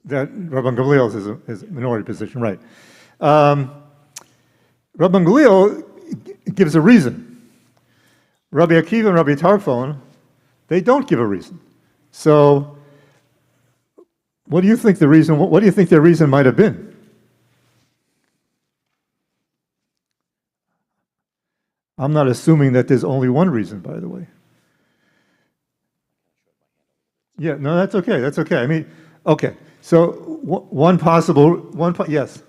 that Rabbi Gamliel is a minority position, right? Rabbi Gamliel gives a reason. Rabbi Akiva and Rabbi Tarfon, they don't give a reason. So, what do you think the reason? What do you think their reason might have been? I'm not assuming that there's only one reason, by the way. Yeah, no, that's okay. That's okay. I mean, okay. So one possible yes.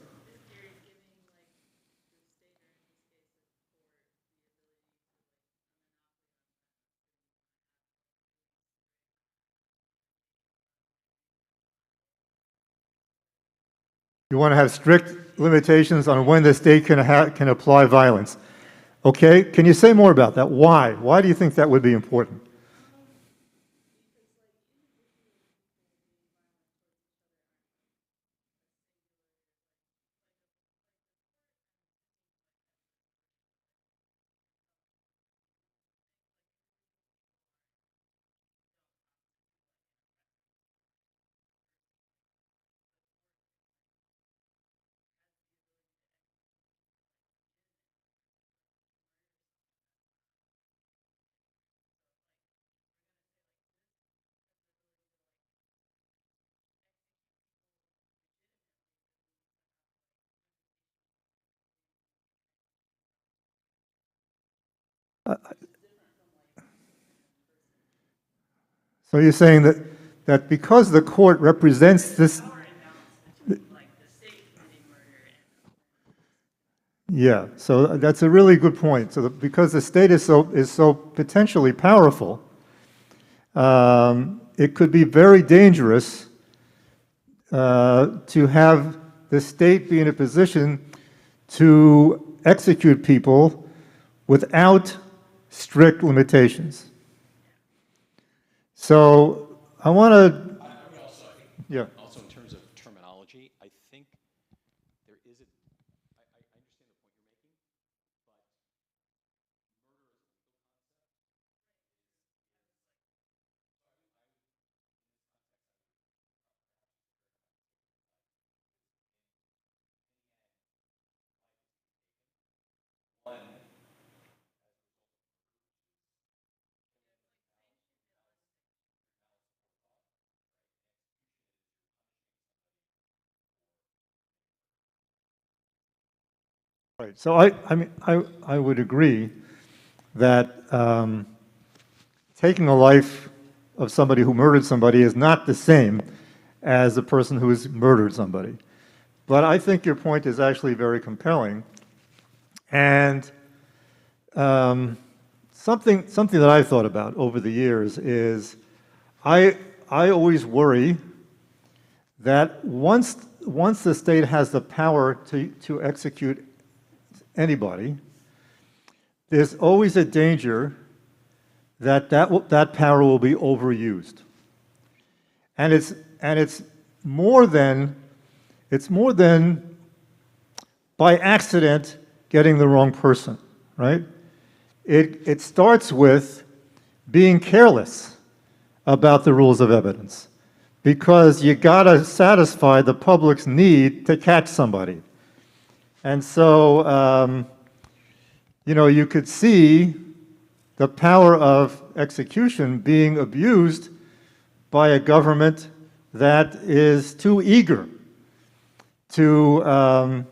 You want to have strict limitations on when the state can apply violence. Okay, can you say more about that? Why? Why do you think that would be important? So you're saying that because the court represents this. Yeah, so that's a really good point. So because the state is so potentially powerful, it could be very dangerous to have the state be in a position to execute people without strict limitations. So I want to. Yeah. Also, in terms of terminology, I think there is a. I understand the point you're making, Right. So I would agree that taking a life of somebody who murdered somebody is not the same as a person who has murdered somebody. But I think your point is actually very compelling. And something that I've thought about over the years is I always worry that once the state has the power to execute anybody, there's always a danger that power will be overused. And it's more than by accident getting the wrong person, right? It starts with being careless about the rules of evidence, because you gotta satisfy the public's need to catch somebody. And so, you could see the power of execution being abused by a government that is too eager to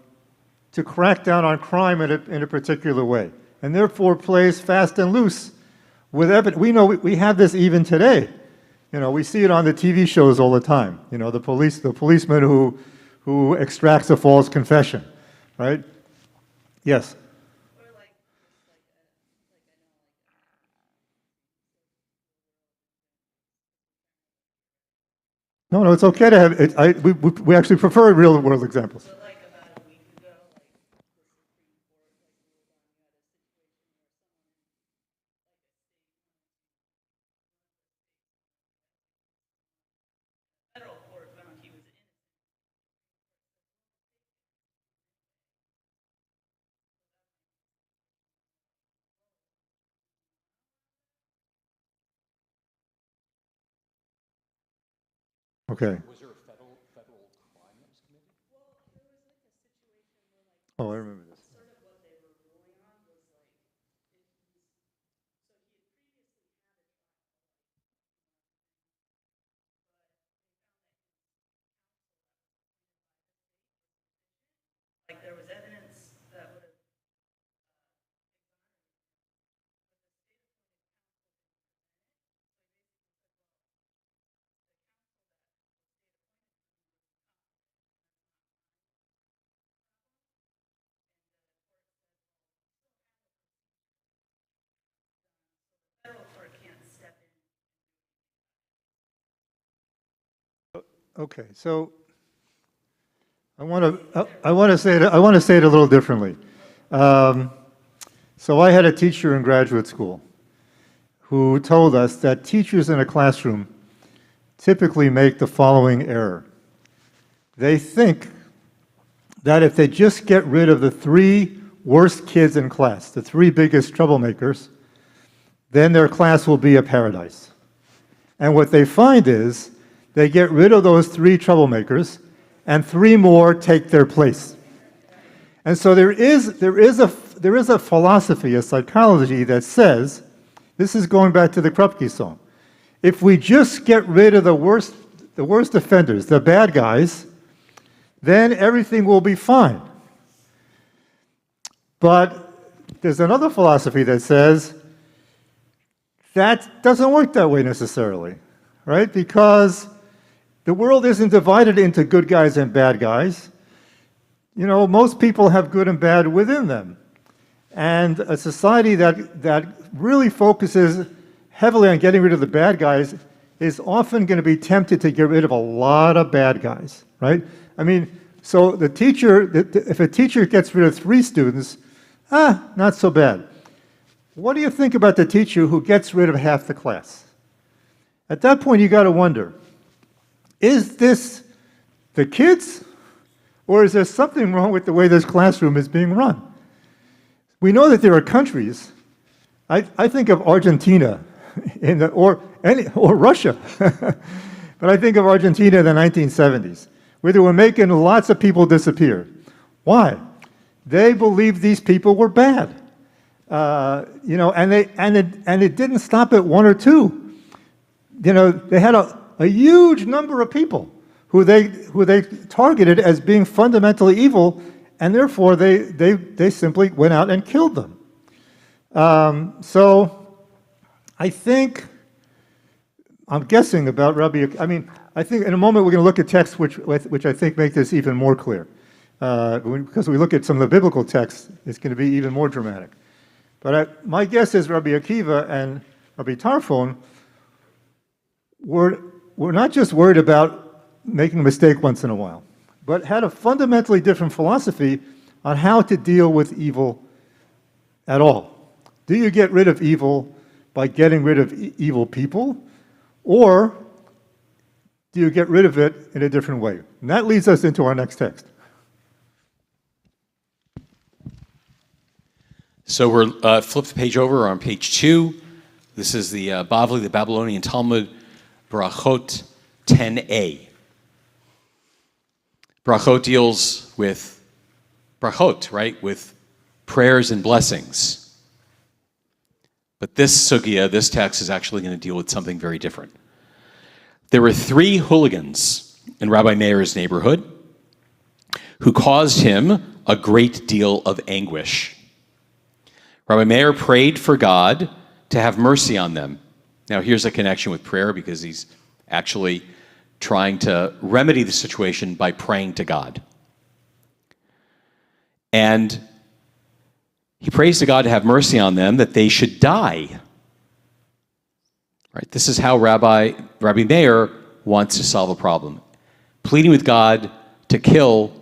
crack down on crime in a particular way, and therefore plays fast and loose with evidence. We have this even today. We see it on the TV shows all the time. The policeman who extracts a false confession, right? Yes. No, it's okay to have it. We actually prefer real world examples. Okay. Was there a federal crime that was committed? Oh, I remember this. There was evidence that would have federal court can't step in. Okay, so I want to say it a little differently. So I had a teacher in graduate school who told us that teachers in a classroom typically make the following error. They think that if they just get rid of the 3 worst kids in class, the 3 biggest troublemakers, then their class will be a paradise. And what they find is they get rid of those 3 troublemakers, and 3 more take their place. And so there is a philosophy, a psychology that says, this is going back to the Krupke song, if we just get rid of the worst offenders, the bad guys, then everything will be fine. But there's another philosophy that says that doesn't work that way necessarily, right? Because the world isn't divided into good guys and bad guys. Most people have good and bad within them. And a society that really focuses heavily on getting rid of the bad guys is often going to be tempted to get rid of a lot of bad guys, right? So the teacher, if a teacher gets rid of 3 students, not so bad. What do you think about the teacher who gets rid of half the class? At that point, you got to wonder, is this the kids, or is there something wrong with the way this classroom is being run? We know that there are countries, I think of Argentina, or Russia, but I think of Argentina in the 1970s, where they were making lots of people disappear. Why? They believed these people were bad. And it didn't stop at 1 or 2. They had a huge number of people who they targeted as being fundamentally evil, and therefore they simply went out and killed them. So I think, I'm guessing about Rabbi, I think in a moment we're going to look at texts which I think make this even more clear. Because we look at some of the biblical texts, it's going to be even more dramatic. But my guess is Rabbi Akiva and Rabbi Tarfon were not just worried about making a mistake once in a while, but had a fundamentally different philosophy on how to deal with evil at all. Do you get rid of evil by getting rid of evil people, or do you get rid of it in a different way? And that leads us into our next text. So we're flip the page over on page 2. This is the Bavli, the Babylonian Talmud, Brachot 10a. Brachot deals with brachot, right? With prayers and blessings. But this sugya, this text, is actually going to deal with something very different. There were 3 hooligans in Rabbi Meir's neighborhood who caused him a great deal of anguish. Rabbi Meir prayed for God to have mercy on them. Now, here's a connection with prayer, because he's actually trying to remedy the situation by praying to God. And he prays to God to have mercy on them, that they should die. Right? This is how Rabbi Meir wants to solve a problem. Pleading with God to kill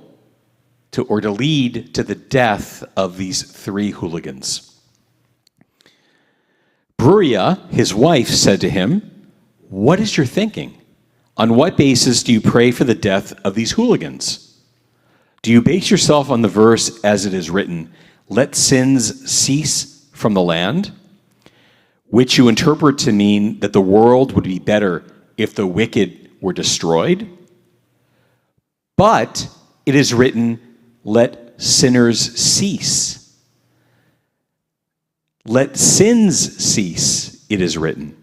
or to lead to the death of these 3 hooligans. Bruria, his wife, said to him, "What is your thinking? On what basis do you pray for the death of these hooligans? Do you base yourself on the verse as it is written, 'Let sins cease from the land,' which you interpret to mean that the world would be better if the wicked were destroyed? But it is written, 'Let sinners cease.' Let sins cease, it is written.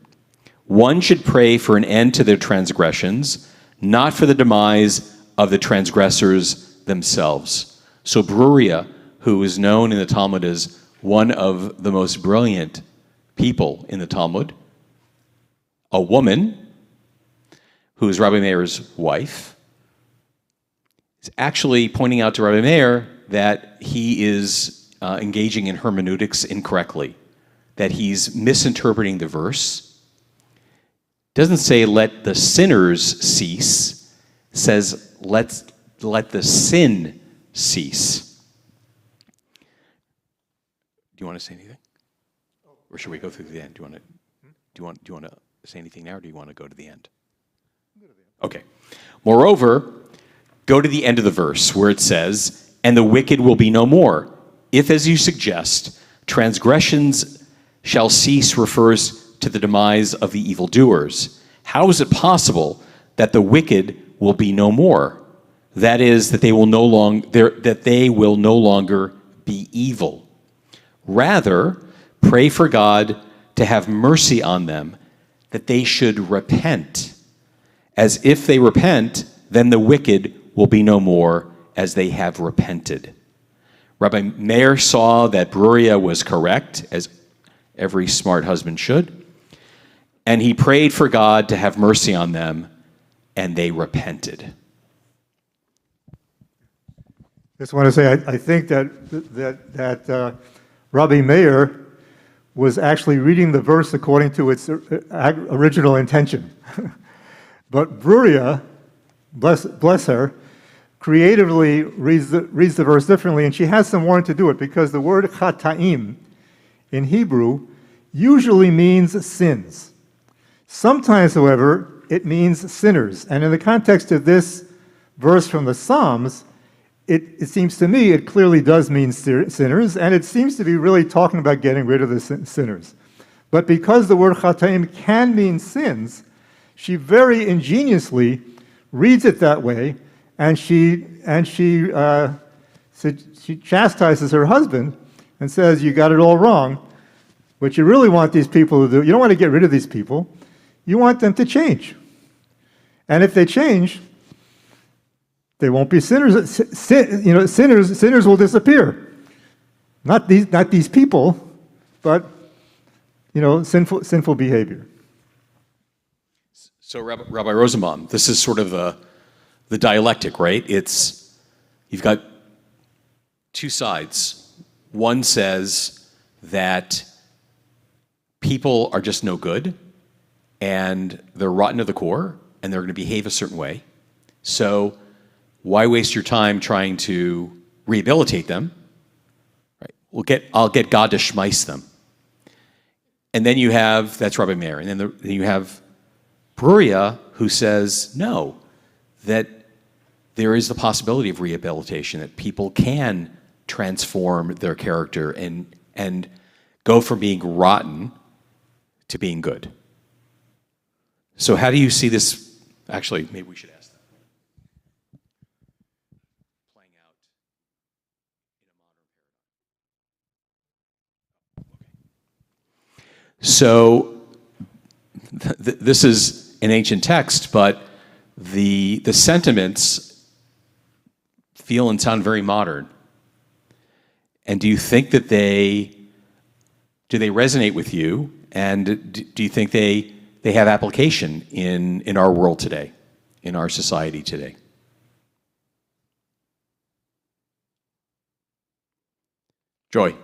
One should pray for an end to their transgressions, not for the demise of the transgressors themselves." So Bruria, who is known in the Talmud as one of the most brilliant people in the Talmud, a woman who is Rabbi Meir's wife, is actually pointing out to Rabbi Meir that he is engaging in hermeneutics incorrectly, that he's misinterpreting the verse. It doesn't say let the sinners cease, it says let the sin cease. Do you want to say anything? Or should we go through the end? Do you want to say anything now, or do you want to go to the end? Okay. Moreover, go to the end of the verse where it says, "And the wicked will be no more." If, as you suggest, transgressions shall cease refers to the demise of the evildoers, how is it possible that the wicked will be no more? That is, that they will no longer be evil. Rather, pray for God to have mercy on them, that they should repent. As if they repent, then the wicked will be no more, as they have repented. Rabbi Meir saw that Bruria was correct, as every smart husband should, and he prayed for God to have mercy on them, and they repented. Just want to say, I think that Rabbi Meir was actually reading the verse according to its original intention. But Bruria, bless her, creatively reads the verse differently, and she has some warrant to do it, because the word chataim in Hebrew usually means sins. Sometimes, however, it means sinners. And in the context of this verse from the Psalms, it seems to me it clearly does mean sinners, and it seems to be really talking about getting rid of the sinners. But because the word chataim can mean sins, she very ingeniously reads it that way, and she chastises her husband and says, "You got it all wrong. What you really want these people to do, you don't want to get rid of these people. You want them to change. And if they change, they won't be sinners. Sinners will disappear. Not these people, but sinful behavior." So Rabbi Rosenbaum, this is sort of the dialectic, right? You've got 2 sides. One says that people are just no good, and they're rotten to the core, and they're going to behave a certain way. So why waste your time trying to rehabilitate them? Right. I'll get God to schmeiss them. And then you have, that's Rabbi Meir, and then you have Bruria, who says, no, that there is the possibility of rehabilitation, that people can transform their character and go from being rotten to being good. So how do you see this? Actually, maybe we should ask them. Playing out in a modern paradigm. So this is an ancient text, but the sentiments feel and sound very modern. And do you think that do they resonate with you? And do you think they have application in our world today, in our society today? Joy.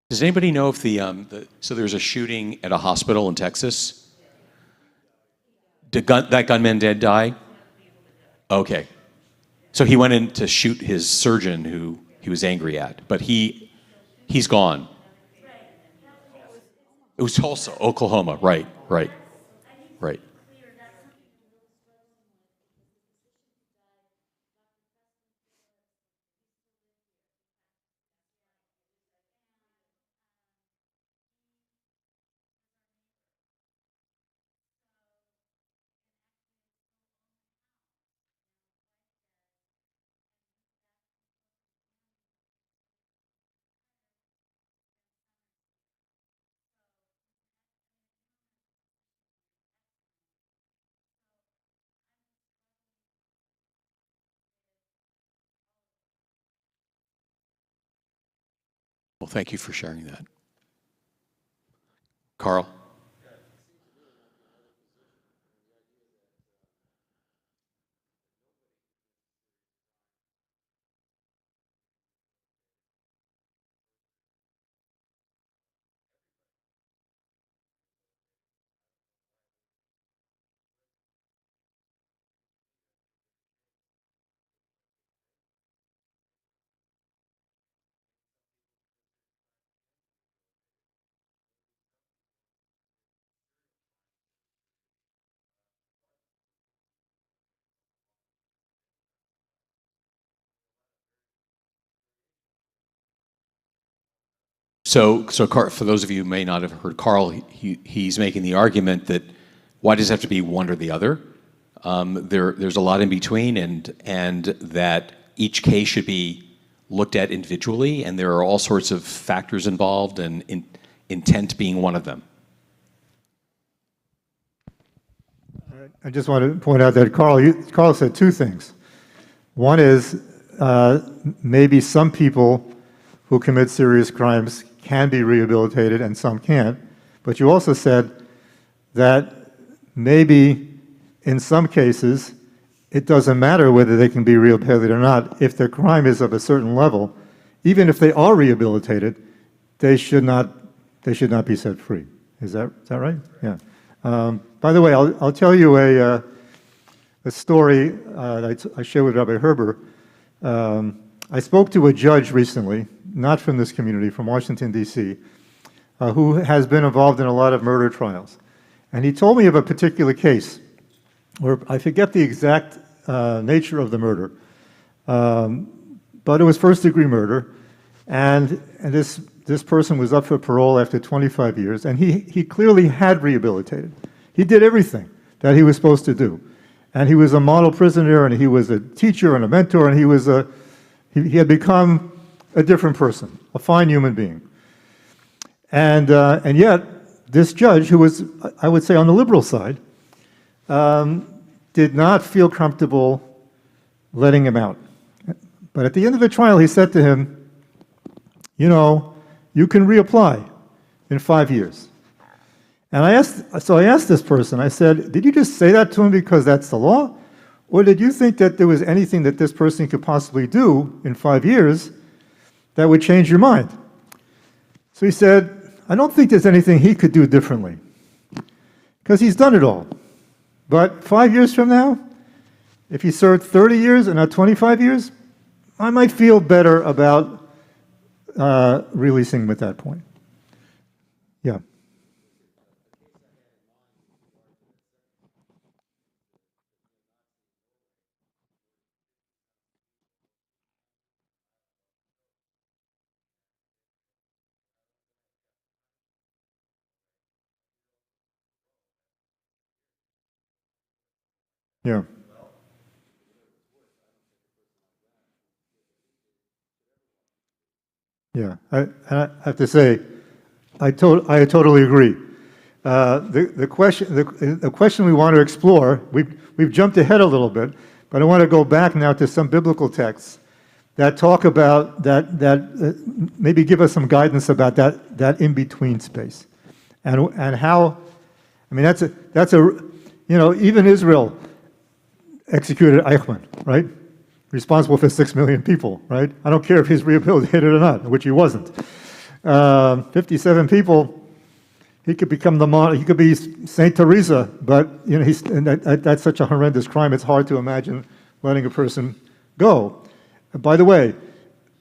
Does anybody know if so there's a shooting at a hospital in Texas? That gunman did die? Okay. So he went in to shoot his surgeon who he was angry at, but he's gone. It was Tulsa, Oklahoma. Right. Well, thank you for sharing that. Carl? So for those of you who may not have heard Carl, he's making the argument that why does it have to be one or the other? There's a lot in between, and that each case should be looked at individually, and there are all sorts of factors involved, and intent being one of them. I just want to point out that Carl said two things. One is maybe some people who commit serious crimes can be rehabilitated and some can't. But you also said that maybe in some cases it doesn't matter whether they can be rehabilitated or not. If their crime is of a certain level, even if they are rehabilitated, they should not be set free. Is that right? Yeah. By the way, I'll tell you a story I shared with Rabbi Herber. I spoke to a judge recently, not from this community, from Washington, D.C., who has been involved in a lot of murder trials. And he told me of a particular case where I forget the exact nature of the murder. But it was first-degree murder, and this person was up for parole after 25 years, and he clearly had rehabilitated. He did everything that he was supposed to do. And he was a model prisoner, and he was a teacher and a mentor, and he had become a different person, a fine human being. And yet, this judge, who was, I would say, on the liberal side, did not feel comfortable letting him out. But at the end of the trial, he said to him, you know, you can reapply in 5 years. And I asked this person, I said, did you just say that to him because that's the law? Or did you think that there was anything that this person could possibly do in 5 years that would change your mind? So he said, I don't think there's anything he could do differently, because he's done it all. But 5 years from now, if he served 30 years and not 25 years, I might feel better about releasing him at that point. Yeah. Yeah. Yeah. I have to say, I totally agree. The question we want to explore, we've jumped ahead a little bit, but I want to go back now to some biblical texts that talk about that maybe give us some guidance about that in between space, and how. I mean, that's a you know, even Israel executed Eichmann, right? Responsible for 6 million people, right? I don't care if he's rehabilitated or not, which he wasn't. 57 people, he could become he could be Saint Teresa, but you know, that's such a horrendous crime. It's hard to imagine letting a person go. By the way,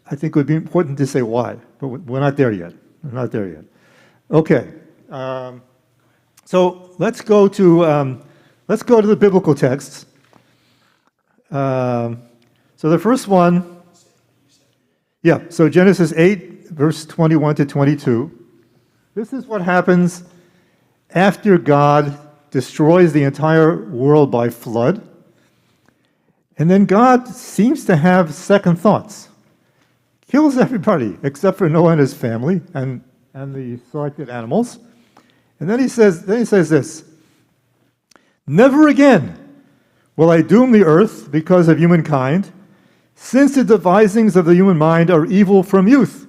I think it would be important to say why, but we're not there yet. We're not there yet. Okay, so let's go to the biblical texts. So the first one, yeah, so Genesis 8, verse 21 to 22. This is what happens after God destroys the entire world by flood. And then God seems to have second thoughts. Kills everybody except for Noah and his family and the selected animals. And then he says this, never again will I doom the earth because of humankind, since the devisings of the human mind are evil from youth.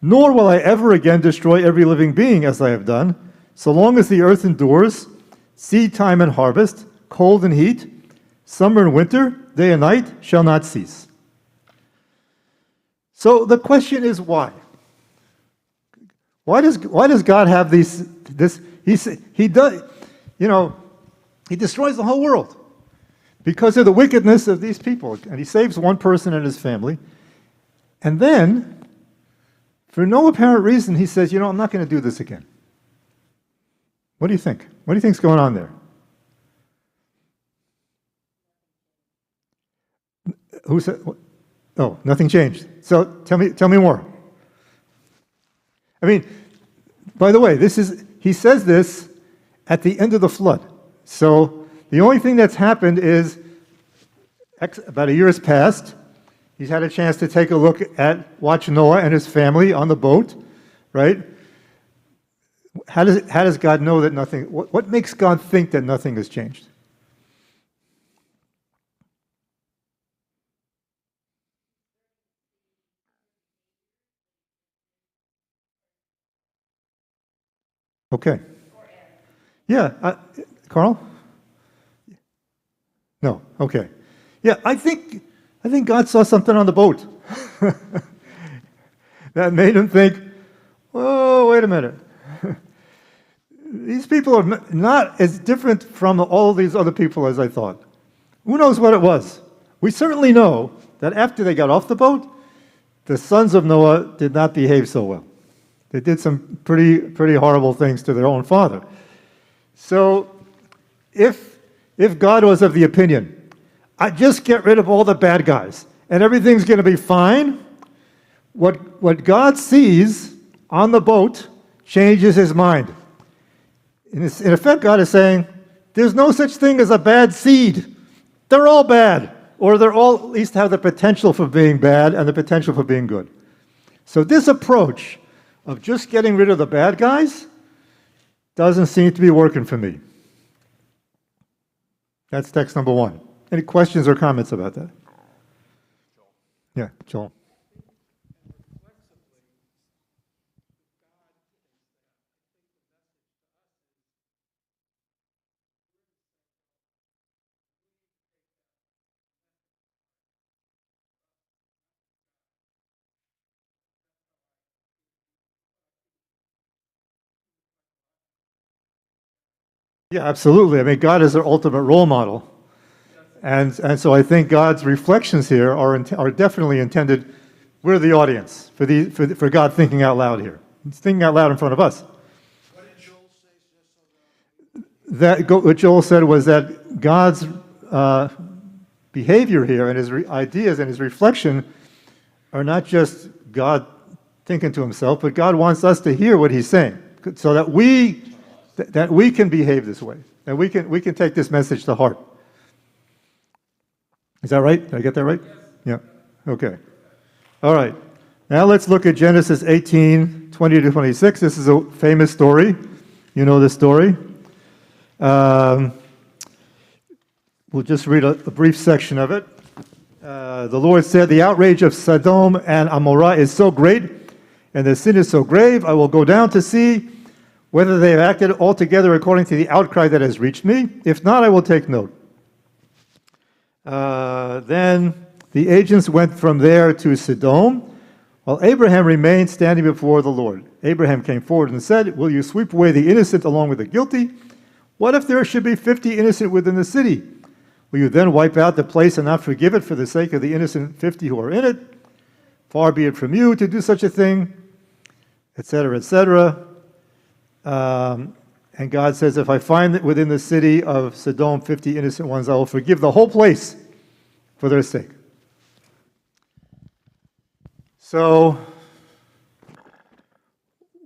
Nor will I ever again destroy every living being as I have done, so long as the earth endures, seed time and harvest, cold and heat, summer and winter, day and night shall not cease. So the question is why? Why does God have this? He does, you know, he destroys the whole world because of the wickedness of these people, and he saves one person and his family, and then, for no apparent reason, he says, you know, I'm not going to do this again. What do you think? What do you think's going on there? Who said? Oh, nothing changed. So tell me more. I mean, by the way, he says this at the end of the flood. So the only thing that's happened is about a year has passed. He's had a chance to take a look watch Noah and his family on the boat, right? How does God know that nothing? What makes God think that nothing has changed? Okay. Yeah, Carl? No. Okay. Yeah, I think God saw something on the boat that made him think, "Oh, wait a minute. These people are not as different from all these other people as I thought." Who knows what it was? We certainly know that after they got off the boat, the sons of Noah did not behave so well. They did some pretty horrible things to their own father. So, if God was of the opinion, I just get rid of all the bad guys, and everything's going to be fine. What God sees on the boat changes his mind. In effect, God is saying, there's no such thing as a bad seed. They're all bad, or they're all at least have the potential for being bad and the potential for being good. So this approach of just getting rid of the bad guys doesn't seem to be working for me. That's text number 1. Any questions or comments about that? Yeah, Joel. Yeah, absolutely. I mean, God is our ultimate role model. And so I think God's reflections here are definitely intended, we're the audience for God thinking out loud here. He's thinking out loud in front of us. What did Joel say? What Joel said was that God's behavior here and his ideas and his reflection are not just God thinking to himself, but God wants us to hear what he's saying so that we can behave this way, that we can take this message to heart. Is that right? Did I get that right? Yeah. Okay. All right. Now let's look at Genesis 18, 20 to 26. This is a famous story. You know this story. We'll just read a brief section of it. The Lord said, "The outrage of Sodom and Amorah is so great, and the sin is so grave, I will go down to see whether they have acted altogether according to the outcry that has reached me. If not, I will take note." Then the agents went from there to Sodom, while Abraham remained standing before the Lord. Abraham came forward and said, "Will you sweep away the innocent along with the guilty? What if there should be 50 innocent within the city? Will you then wipe out the place and not forgive it for the sake of the innocent 50 who are in it? Far be it from you to do such a thing," etc., etc. And God says, "If I find that within the city of Sodom 50 innocent ones, I will forgive the whole place for their sake." So,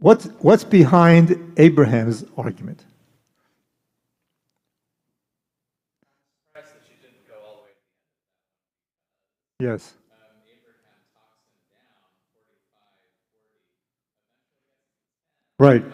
what's behind Abraham's argument? Yes. Right.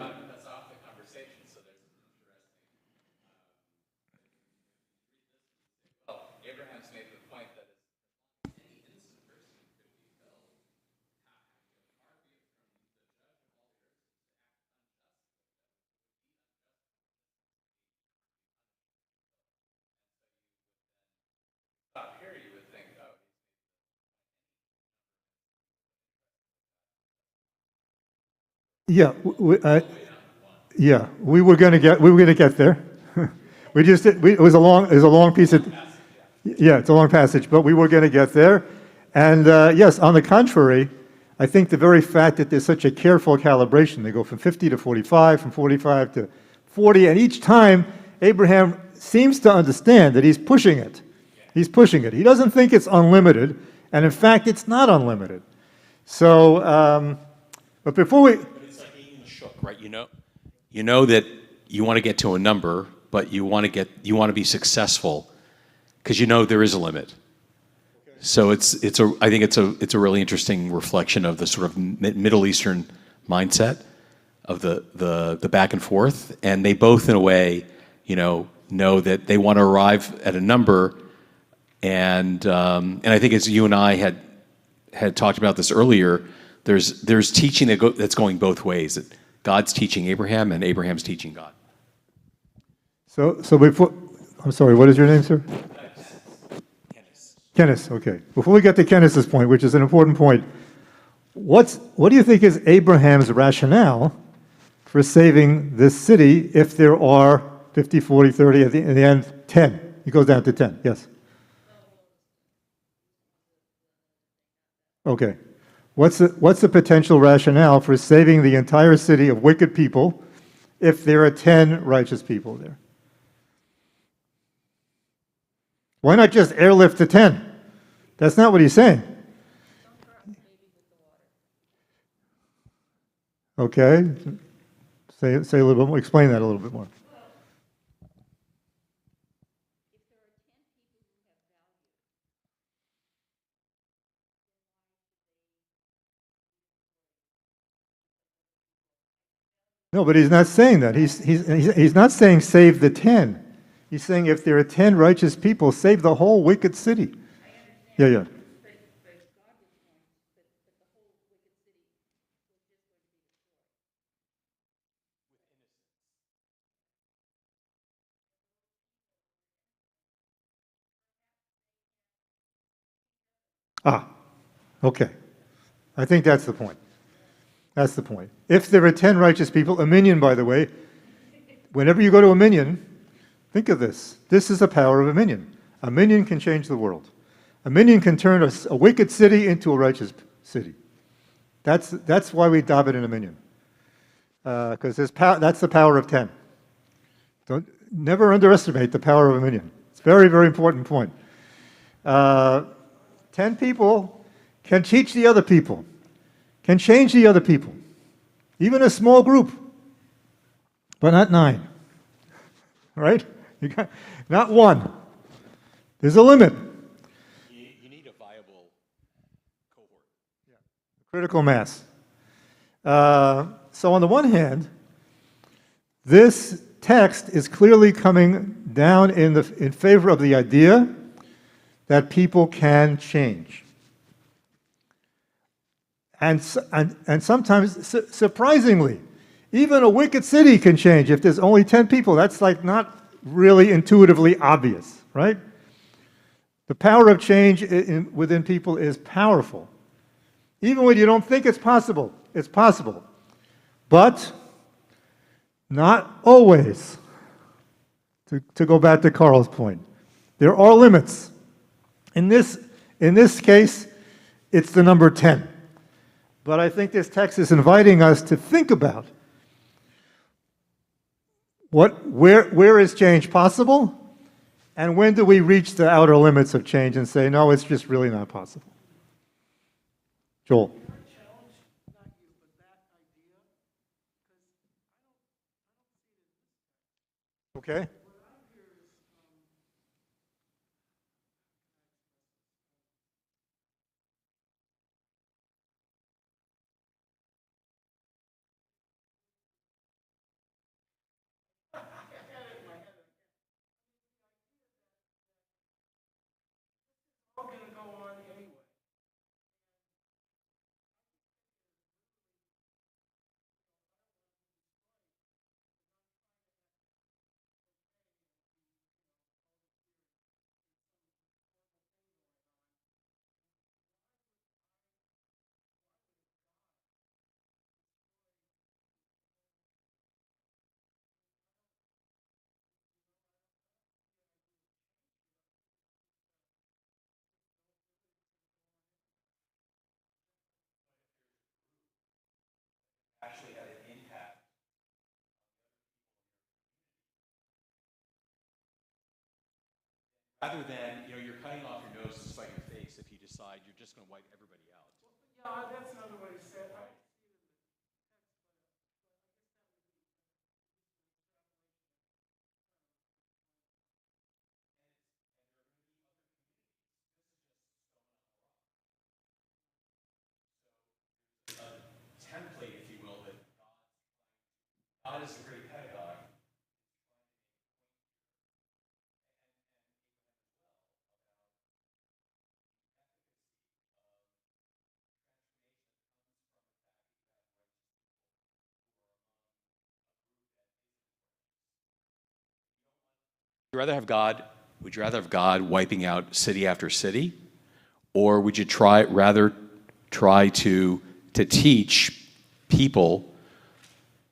Yeah, we were going to get there. It was a long piece of, it's a long passage, but we were going to get there. And yes, on the contrary, I think the very fact that there's such a careful calibration, they go from 50 to 45, from 45 to 40, and each time Abraham seems to understand that he's pushing it. He's pushing it. He doesn't think it's unlimited, and in fact, it's not unlimited. So, but before we... Right, you know that you want to get to a number, but you want to be successful because you know there is a limit. So I think it's a really interesting reflection of the sort of Middle Eastern mindset of the back and forth, and they both in a way know that they want to arrive at a number, and I think as you and I had talked about this earlier, there's teaching that's going both ways. That God's teaching Abraham, and Abraham's teaching God. So before, I'm sorry, what is your name, sir? Kenneth, okay. Before we get to Kenneth's point, which is an important point, what do you think is Abraham's rationale for saving this city if there are 50, 40, 30, in the end, 10? It goes down to 10, yes. Okay. What's the potential rationale for saving the entire city of wicked people if there are 10 righteous people there? Why not just airlift to 10? That's not what he's saying. Okay. Say a little bit more, explain that a little bit more. No, but he's not saying that. He's not saying save the 10. He's saying if there are 10 righteous people, save the whole wicked city. Yeah. Ah, okay. I think that's the point. That's the point. If there are 10 righteous people, a minion, by the way, whenever you go to a minion, think of this. This is the power of a minion. A minion can change the world. A minion can turn a wicked city into a righteous city. That's why we daven in a minion. Because that's the power of 10. Never underestimate the power of a minion. It's a very, very important point. 10 people can teach the other people, can change the other people, even a small group, but not 9. Right? Not 1. There's a limit. You need a viable cohort. Yeah. Critical mass. So on the one hand, this text is clearly coming down in favor of the idea that people can change. And sometimes, surprisingly, even a wicked city can change if there's only 10 people. That's like not really intuitively obvious, right? The power of change within people is powerful. Even when you don't think it's possible. But not always. To go back to Carl's point, there are limits. In this case, it's the number 10. But I think this text is inviting us to think about where is change possible, and when do we reach the outer limits of change and say, no, it's just really not possible. Joel. Okay. Actually had an impact. Rather than, you're cutting off your nose to spite your face if you decide you're just going to wipe everybody out. Yeah, that's another way to say it. Template, if you will, that God is a great pedagogue. Would you rather have God wiping out city after city? Or would you rather try to teach people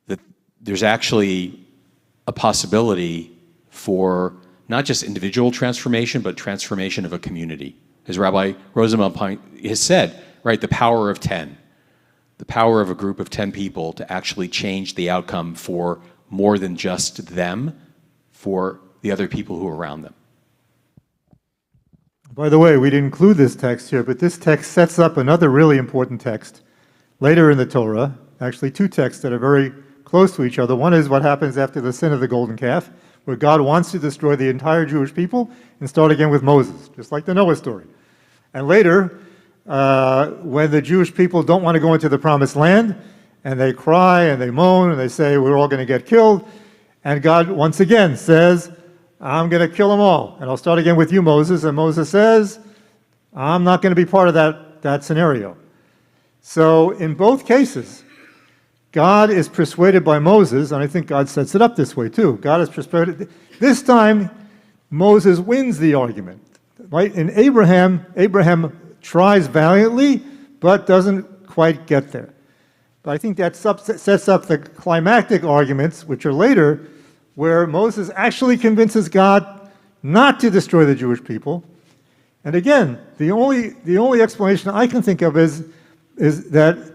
that there's actually a possibility for not just individual transformation, but transformation of a community? As Rabbi Rosenbaum has said, right, the power of 10, the power of a group of 10 people to actually change the outcome for more than just them, for the other people who are around them. By the way, we didn't include this text here, but this text sets up another really important text later in the Torah, actually two texts that are very close to each other. One is what happens after the sin of the golden calf, where God wants to destroy the entire Jewish people and start again with Moses, just like the Noah story. And later, when the Jewish people don't want to go into the promised land, and they cry and they moan and they say, we're all going to get killed, and God once again says, I'm going to kill them all, and I'll start again with you, Moses. And Moses says, I'm not going to be part of that scenario. So in both cases, God is persuaded by Moses, and I think God sets it up this way too. God is persuaded. This time, Moses wins the argument. Right? In Abraham tries valiantly, but doesn't quite get there. But I think that sets up the climactic arguments, which are later, where Moses actually convinces God not to destroy the Jewish people. And again, the only explanation I can think of is that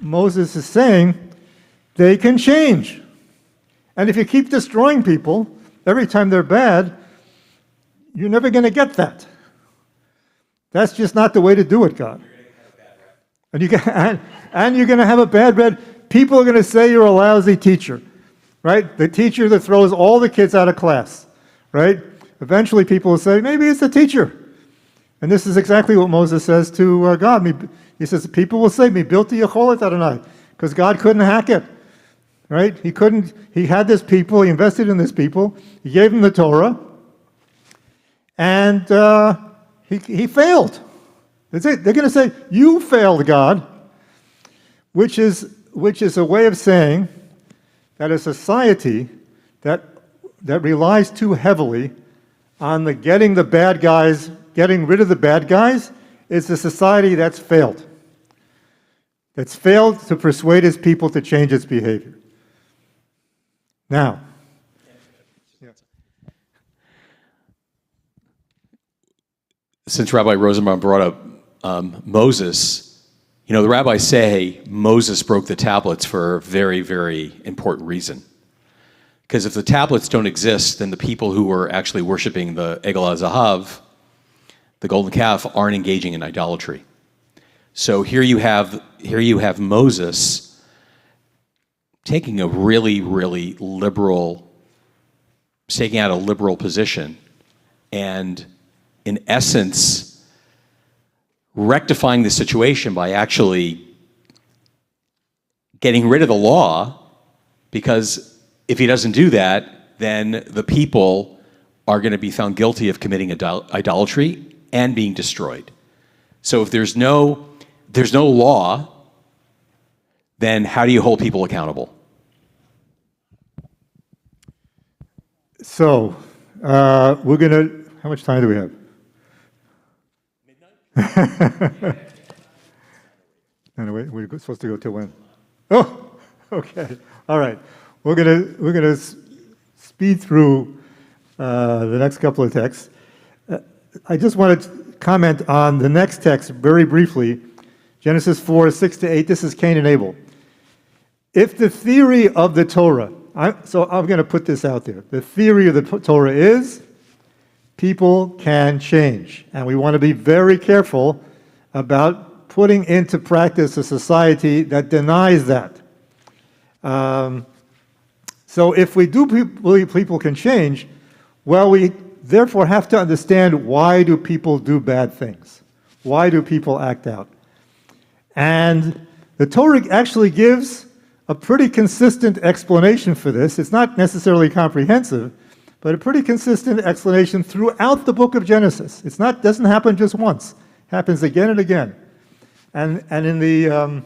Moses is saying they can change. And if you keep destroying people every time they're bad, you're never going to get that. That's just not the way to do it, God. And you're going to have a bad rep. People are going to say you're a lousy teacher, right? The teacher that throws all the kids out of class, right? Eventually people will say, maybe it's the teacher. And this is exactly what Moses says to God. He says, people will say, "Me built the Yecholet Adonai," because God couldn't hack it, right? He had this people, he invested in this people, he gave them the Torah, and he failed. That's it. They're going to say, you failed, God, which is a way of saying that a society that relies too heavily on getting rid of the bad guys is a society that's failed. That's failed to persuade its people to change its behavior. Now, since Rabbi Rosenbaum brought up Moses, the rabbis say Moses broke the tablets for a very, very important reason. Because if the tablets don't exist, then the people who were actually worshiping the Egel HaZahav, the golden calf, aren't engaging in idolatry. So here you have Moses taking a really, really taking out a liberal position, and in essence, rectifying the situation by actually getting rid of the law, because if he doesn't do that, then the people are going to be found guilty of committing idolatry and being destroyed. So if there's no law, then how do you hold people accountable? So, we're going to, how much time do we have? Anyway, we're supposed to go till when? Oh, okay. All right. We're gonna speed through the next couple of texts. I just wanted to comment on the next text very briefly. Genesis 4:6-8. This is Cain and Abel. If the theory of the Torah, so I'm going to put this out there. The theory of the Torah is people can change, and we want to be very careful about putting into practice a society that denies that. So if we do believe people can change, well, we therefore have to understand, why do people do bad things? Why do people act out? And the Torah actually gives a pretty consistent explanation for this. It's not necessarily comprehensive, but a pretty consistent explanation throughout the book of Genesis. Doesn't happen just once. It happens again and again. And in the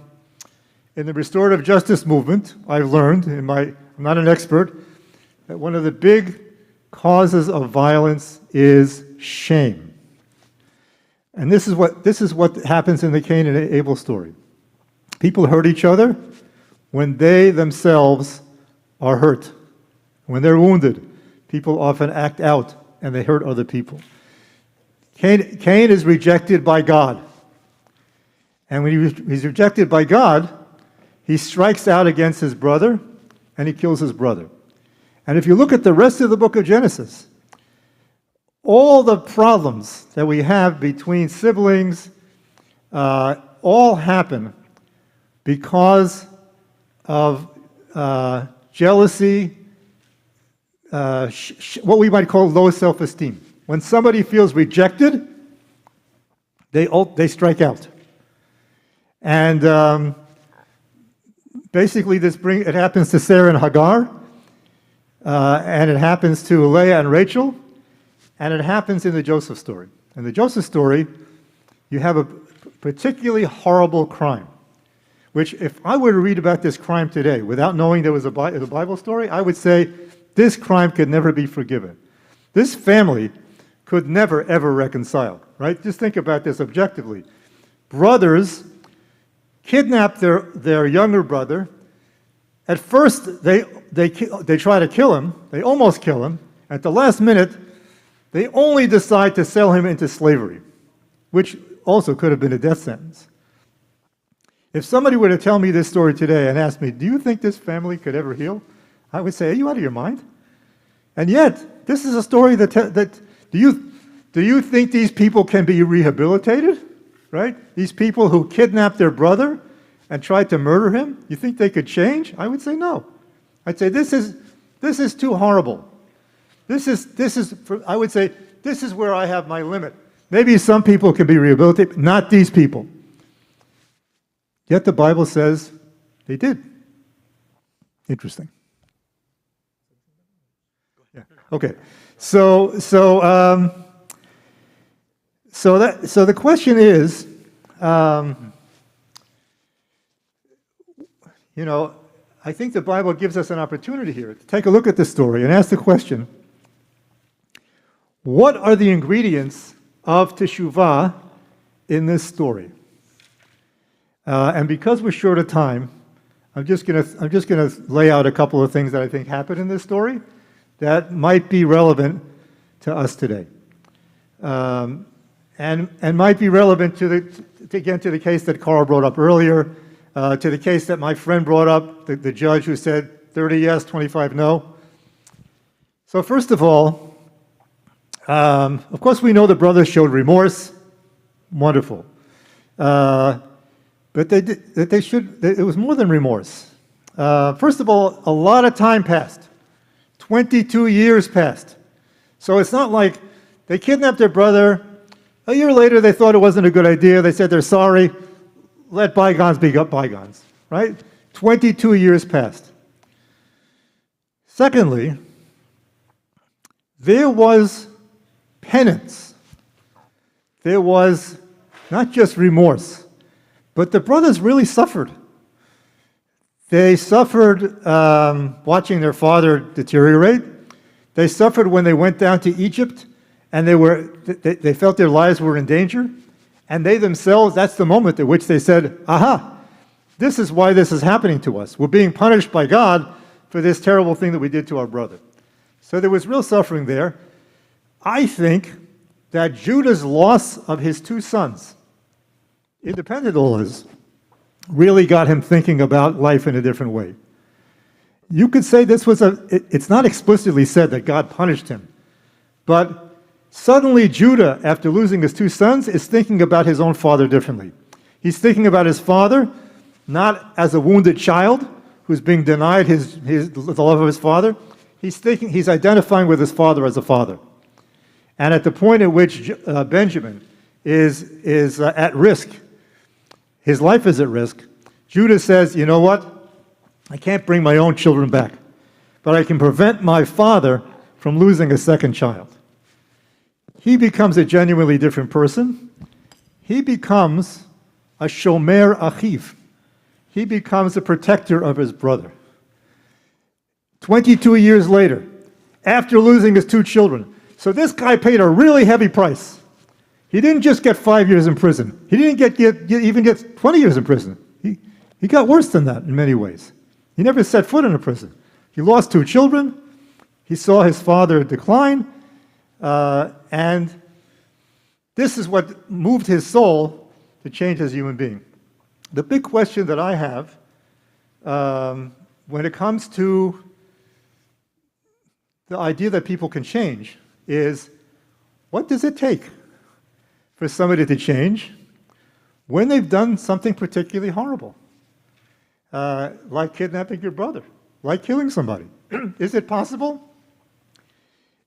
restorative justice movement, I've learned, I'm not an expert, that one of the big causes of violence is shame. And this is what happens in the Cain and Abel story. People hurt each other when they themselves are hurt. When they're wounded, people often act out and they hurt other people. Cain is rejected by God. And when he's rejected by God, he strikes out against his brother and he kills his brother. And if you look at the rest of the book of Genesis, all the problems that we have between siblings all happen because of jealousy, what we might call low self-esteem. When somebody feels rejected, they strike out. And basically it happens to Sarah and Hagar, and it happens to Leah and Rachel, and it happens in the Joseph story. In the Joseph story, you have a particularly horrible crime, which if I were to read about this crime today without knowing there was a Bible story, I would say this crime could never be forgiven. This family could never, ever reconcile, right? Just think about this objectively. Brothers kidnap their younger brother. At first, they try to kill him. They almost kill him. At the last minute, they only decide to sell him into slavery, which also could have been a death sentence. If somebody were to tell me this story today and ask me, do you think this family could ever heal? I would say, are you out of your mind? And yet, this is a story that do you think these people can be rehabilitated? Right? These people who kidnapped their brother and tried to murder him, you think they could change? I would say no. I'd say this is too horrible. I would say this is where I have my limit. Maybe some people can be rehabilitated, not these people. Yet the Bible says they did. Interesting. Yeah. Okay. So the question is, I think the Bible gives us an opportunity here to take a look at this story and ask the question, what are the ingredients of teshuvah in this story? And because we're short of time, I'm just gonna lay out a couple of things that I think happened in this story that might be relevant to us today, and might be relevant to the case that Carl brought up earlier, to the case that my friend brought up, the judge who said 30 yes, 25 no. So first of all, of course we know the brothers showed remorse. Wonderful. But it was more than remorse. First of all, a lot of time passed. 22 years passed. So it's not like they kidnapped their brother. A year later, they thought it wasn't a good idea. They said they're sorry. Let bygones be bygones, right? 22 years passed. Secondly, there was penance. There was not just remorse, but the brothers really suffered. They suffered watching their father deteriorate. They suffered when they went down to Egypt and they felt their lives were in danger. And they themselves, that's the moment at which they said, aha, this is why this is happening to us. We're being punished by God for this terrible thing that we did to our brother. So there was real suffering there. I think that Judah's loss of his two sons, independent of all this, really got him thinking about life in a different way. You could say this was it's not explicitly said that God punished him, but suddenly Judah, after losing his two sons, is thinking about his own father differently. He's thinking about his father not as a wounded child who's being denied the love of his father. He's identifying with his father as a father. And at the point at which Benjamin is at risk, his life is at risk, Judah says, you know what? I can't bring my own children back, but I can prevent my father from losing a second child. He becomes a genuinely different person. He becomes a shomer achiv. He becomes a protector of his brother. 22 years later, after losing his two children. So this guy paid a really heavy price. He didn't just get 5 years in prison. He didn't even get 20 years in prison. He got worse than that in many ways. He never set foot in a prison. He lost two children. He saw his father decline. And this is what moved his soul to change as a human being. The big question that I have when it comes to the idea that people can change is, what does it take for somebody to change when they've done something particularly horrible? Like kidnapping your brother, like killing somebody. Is it possible?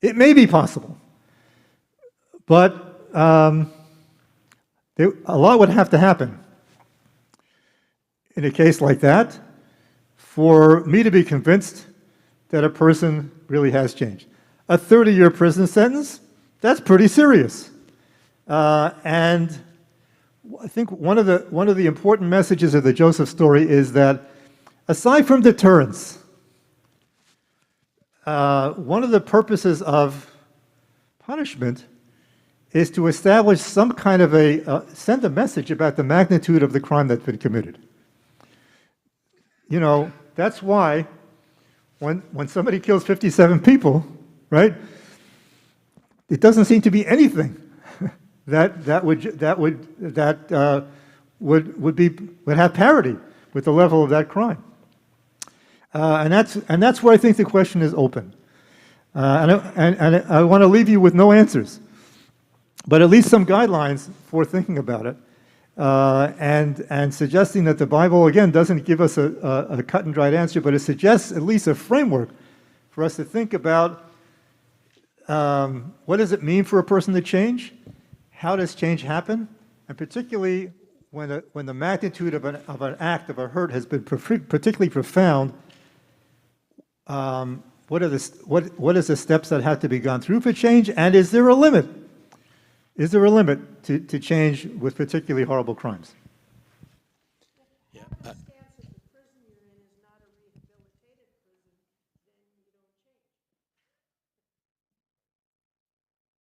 It may be possible. But a lot would have to happen in a case like that for me to be convinced that a person really has changed. A 30-year prison sentence, that's pretty serious. And I think one of the important messages of the Joseph story is that aside from deterrence, one of the purposes of punishment is to establish some kind of send a message about the magnitude of the crime that's been committed. You know, that's why when somebody kills 57 people, right, it doesn't seem to be anything that would have parity with the level of that crime. And that's where I think the question is open. And I want to leave you with no answers, but at least some guidelines for thinking about it, and suggesting that the Bible, again, doesn't give us a cut and dried answer, but it suggests at least a framework for us to think about what does it mean for a person to change? How does change happen? And particularly when the magnitude of an act, of a hurt, has been particularly profound, what is the steps that have to be gone through for change? And is there a limit? Is there a limit to change with particularly horrible crimes? Yeah.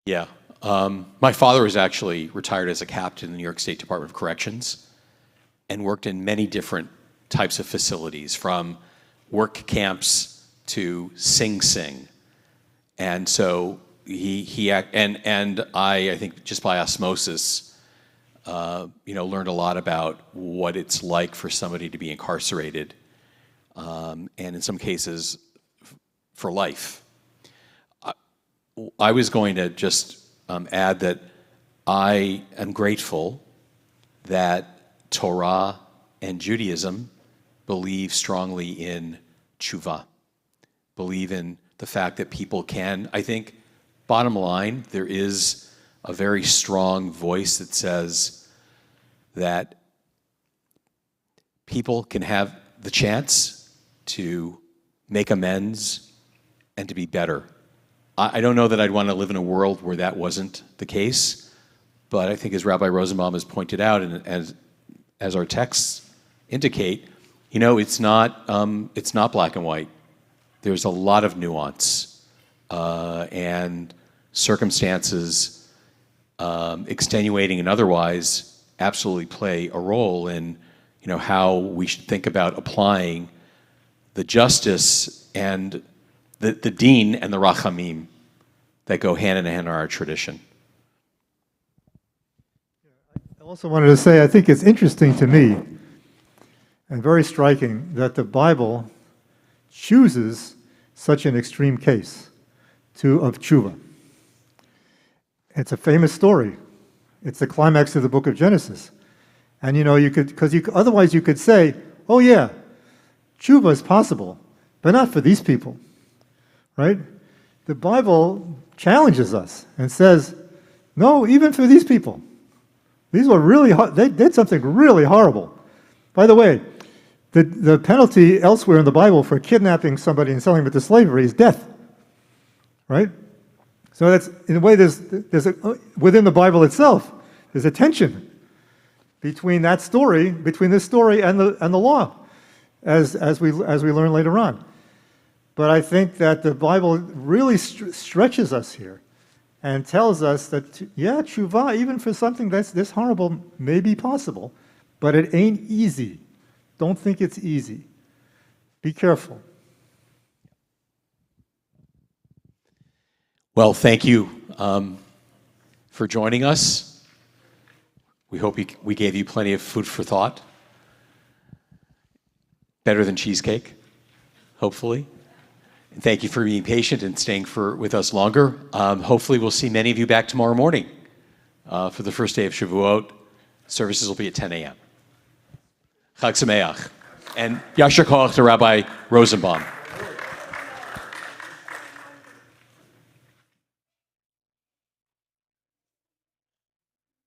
Yeah. My father was actually retired as a captain in the New York State Department of Corrections and worked in many different types of facilities, from work camps to Sing Sing. And so I think just by osmosis, learned a lot about what it's like for somebody to be incarcerated, and in some cases, for life. I was going to just add that I am grateful that Torah and Judaism believe strongly in tshuva, believe in the fact that people can, I think, bottom line, there is a very strong voice that says that people can have the chance to make amends and to be better. I don't know that I'd want to live in a world where that wasn't the case, but I think, as Rabbi Rosenbaum has pointed out, and as our texts indicate, it's not black and white. There's a lot of nuance and circumstances, extenuating and otherwise, absolutely play a role in how we should think about applying the justice and the din and the rachamim that go hand in hand in our tradition. I also wanted to say, I think it's interesting to me and very striking that the Bible chooses such an extreme case of tshuva. It's a famous story. It's the climax of the book of Genesis. And otherwise you could say, oh yeah, tshuva is possible, but not for these people, right? The Bible challenges us and says, no, even for these people. These were they did something really horrible. By the way, the penalty elsewhere in the Bible for kidnapping somebody and selling them into slavery is death, right? So that's, in a way, within the Bible itself, there's a tension between this story and the law, as we learn later on. But I think that the Bible really stretches us here and tells us that, tshuva, even for something that's this horrible, may be possible, but it ain't easy. Don't think it's easy. Be careful. Well, thank you for joining us. We hope we gave you plenty of food for thought. Better than cheesecake, hopefully. Thank you for being patient and staying with us longer. Hopefully we'll see many of you back tomorrow morning for the first day of Shavuot. Services will be at 10 a.m. Chag Sameach. And Yasher Koach to Rabbi Rosenbaum.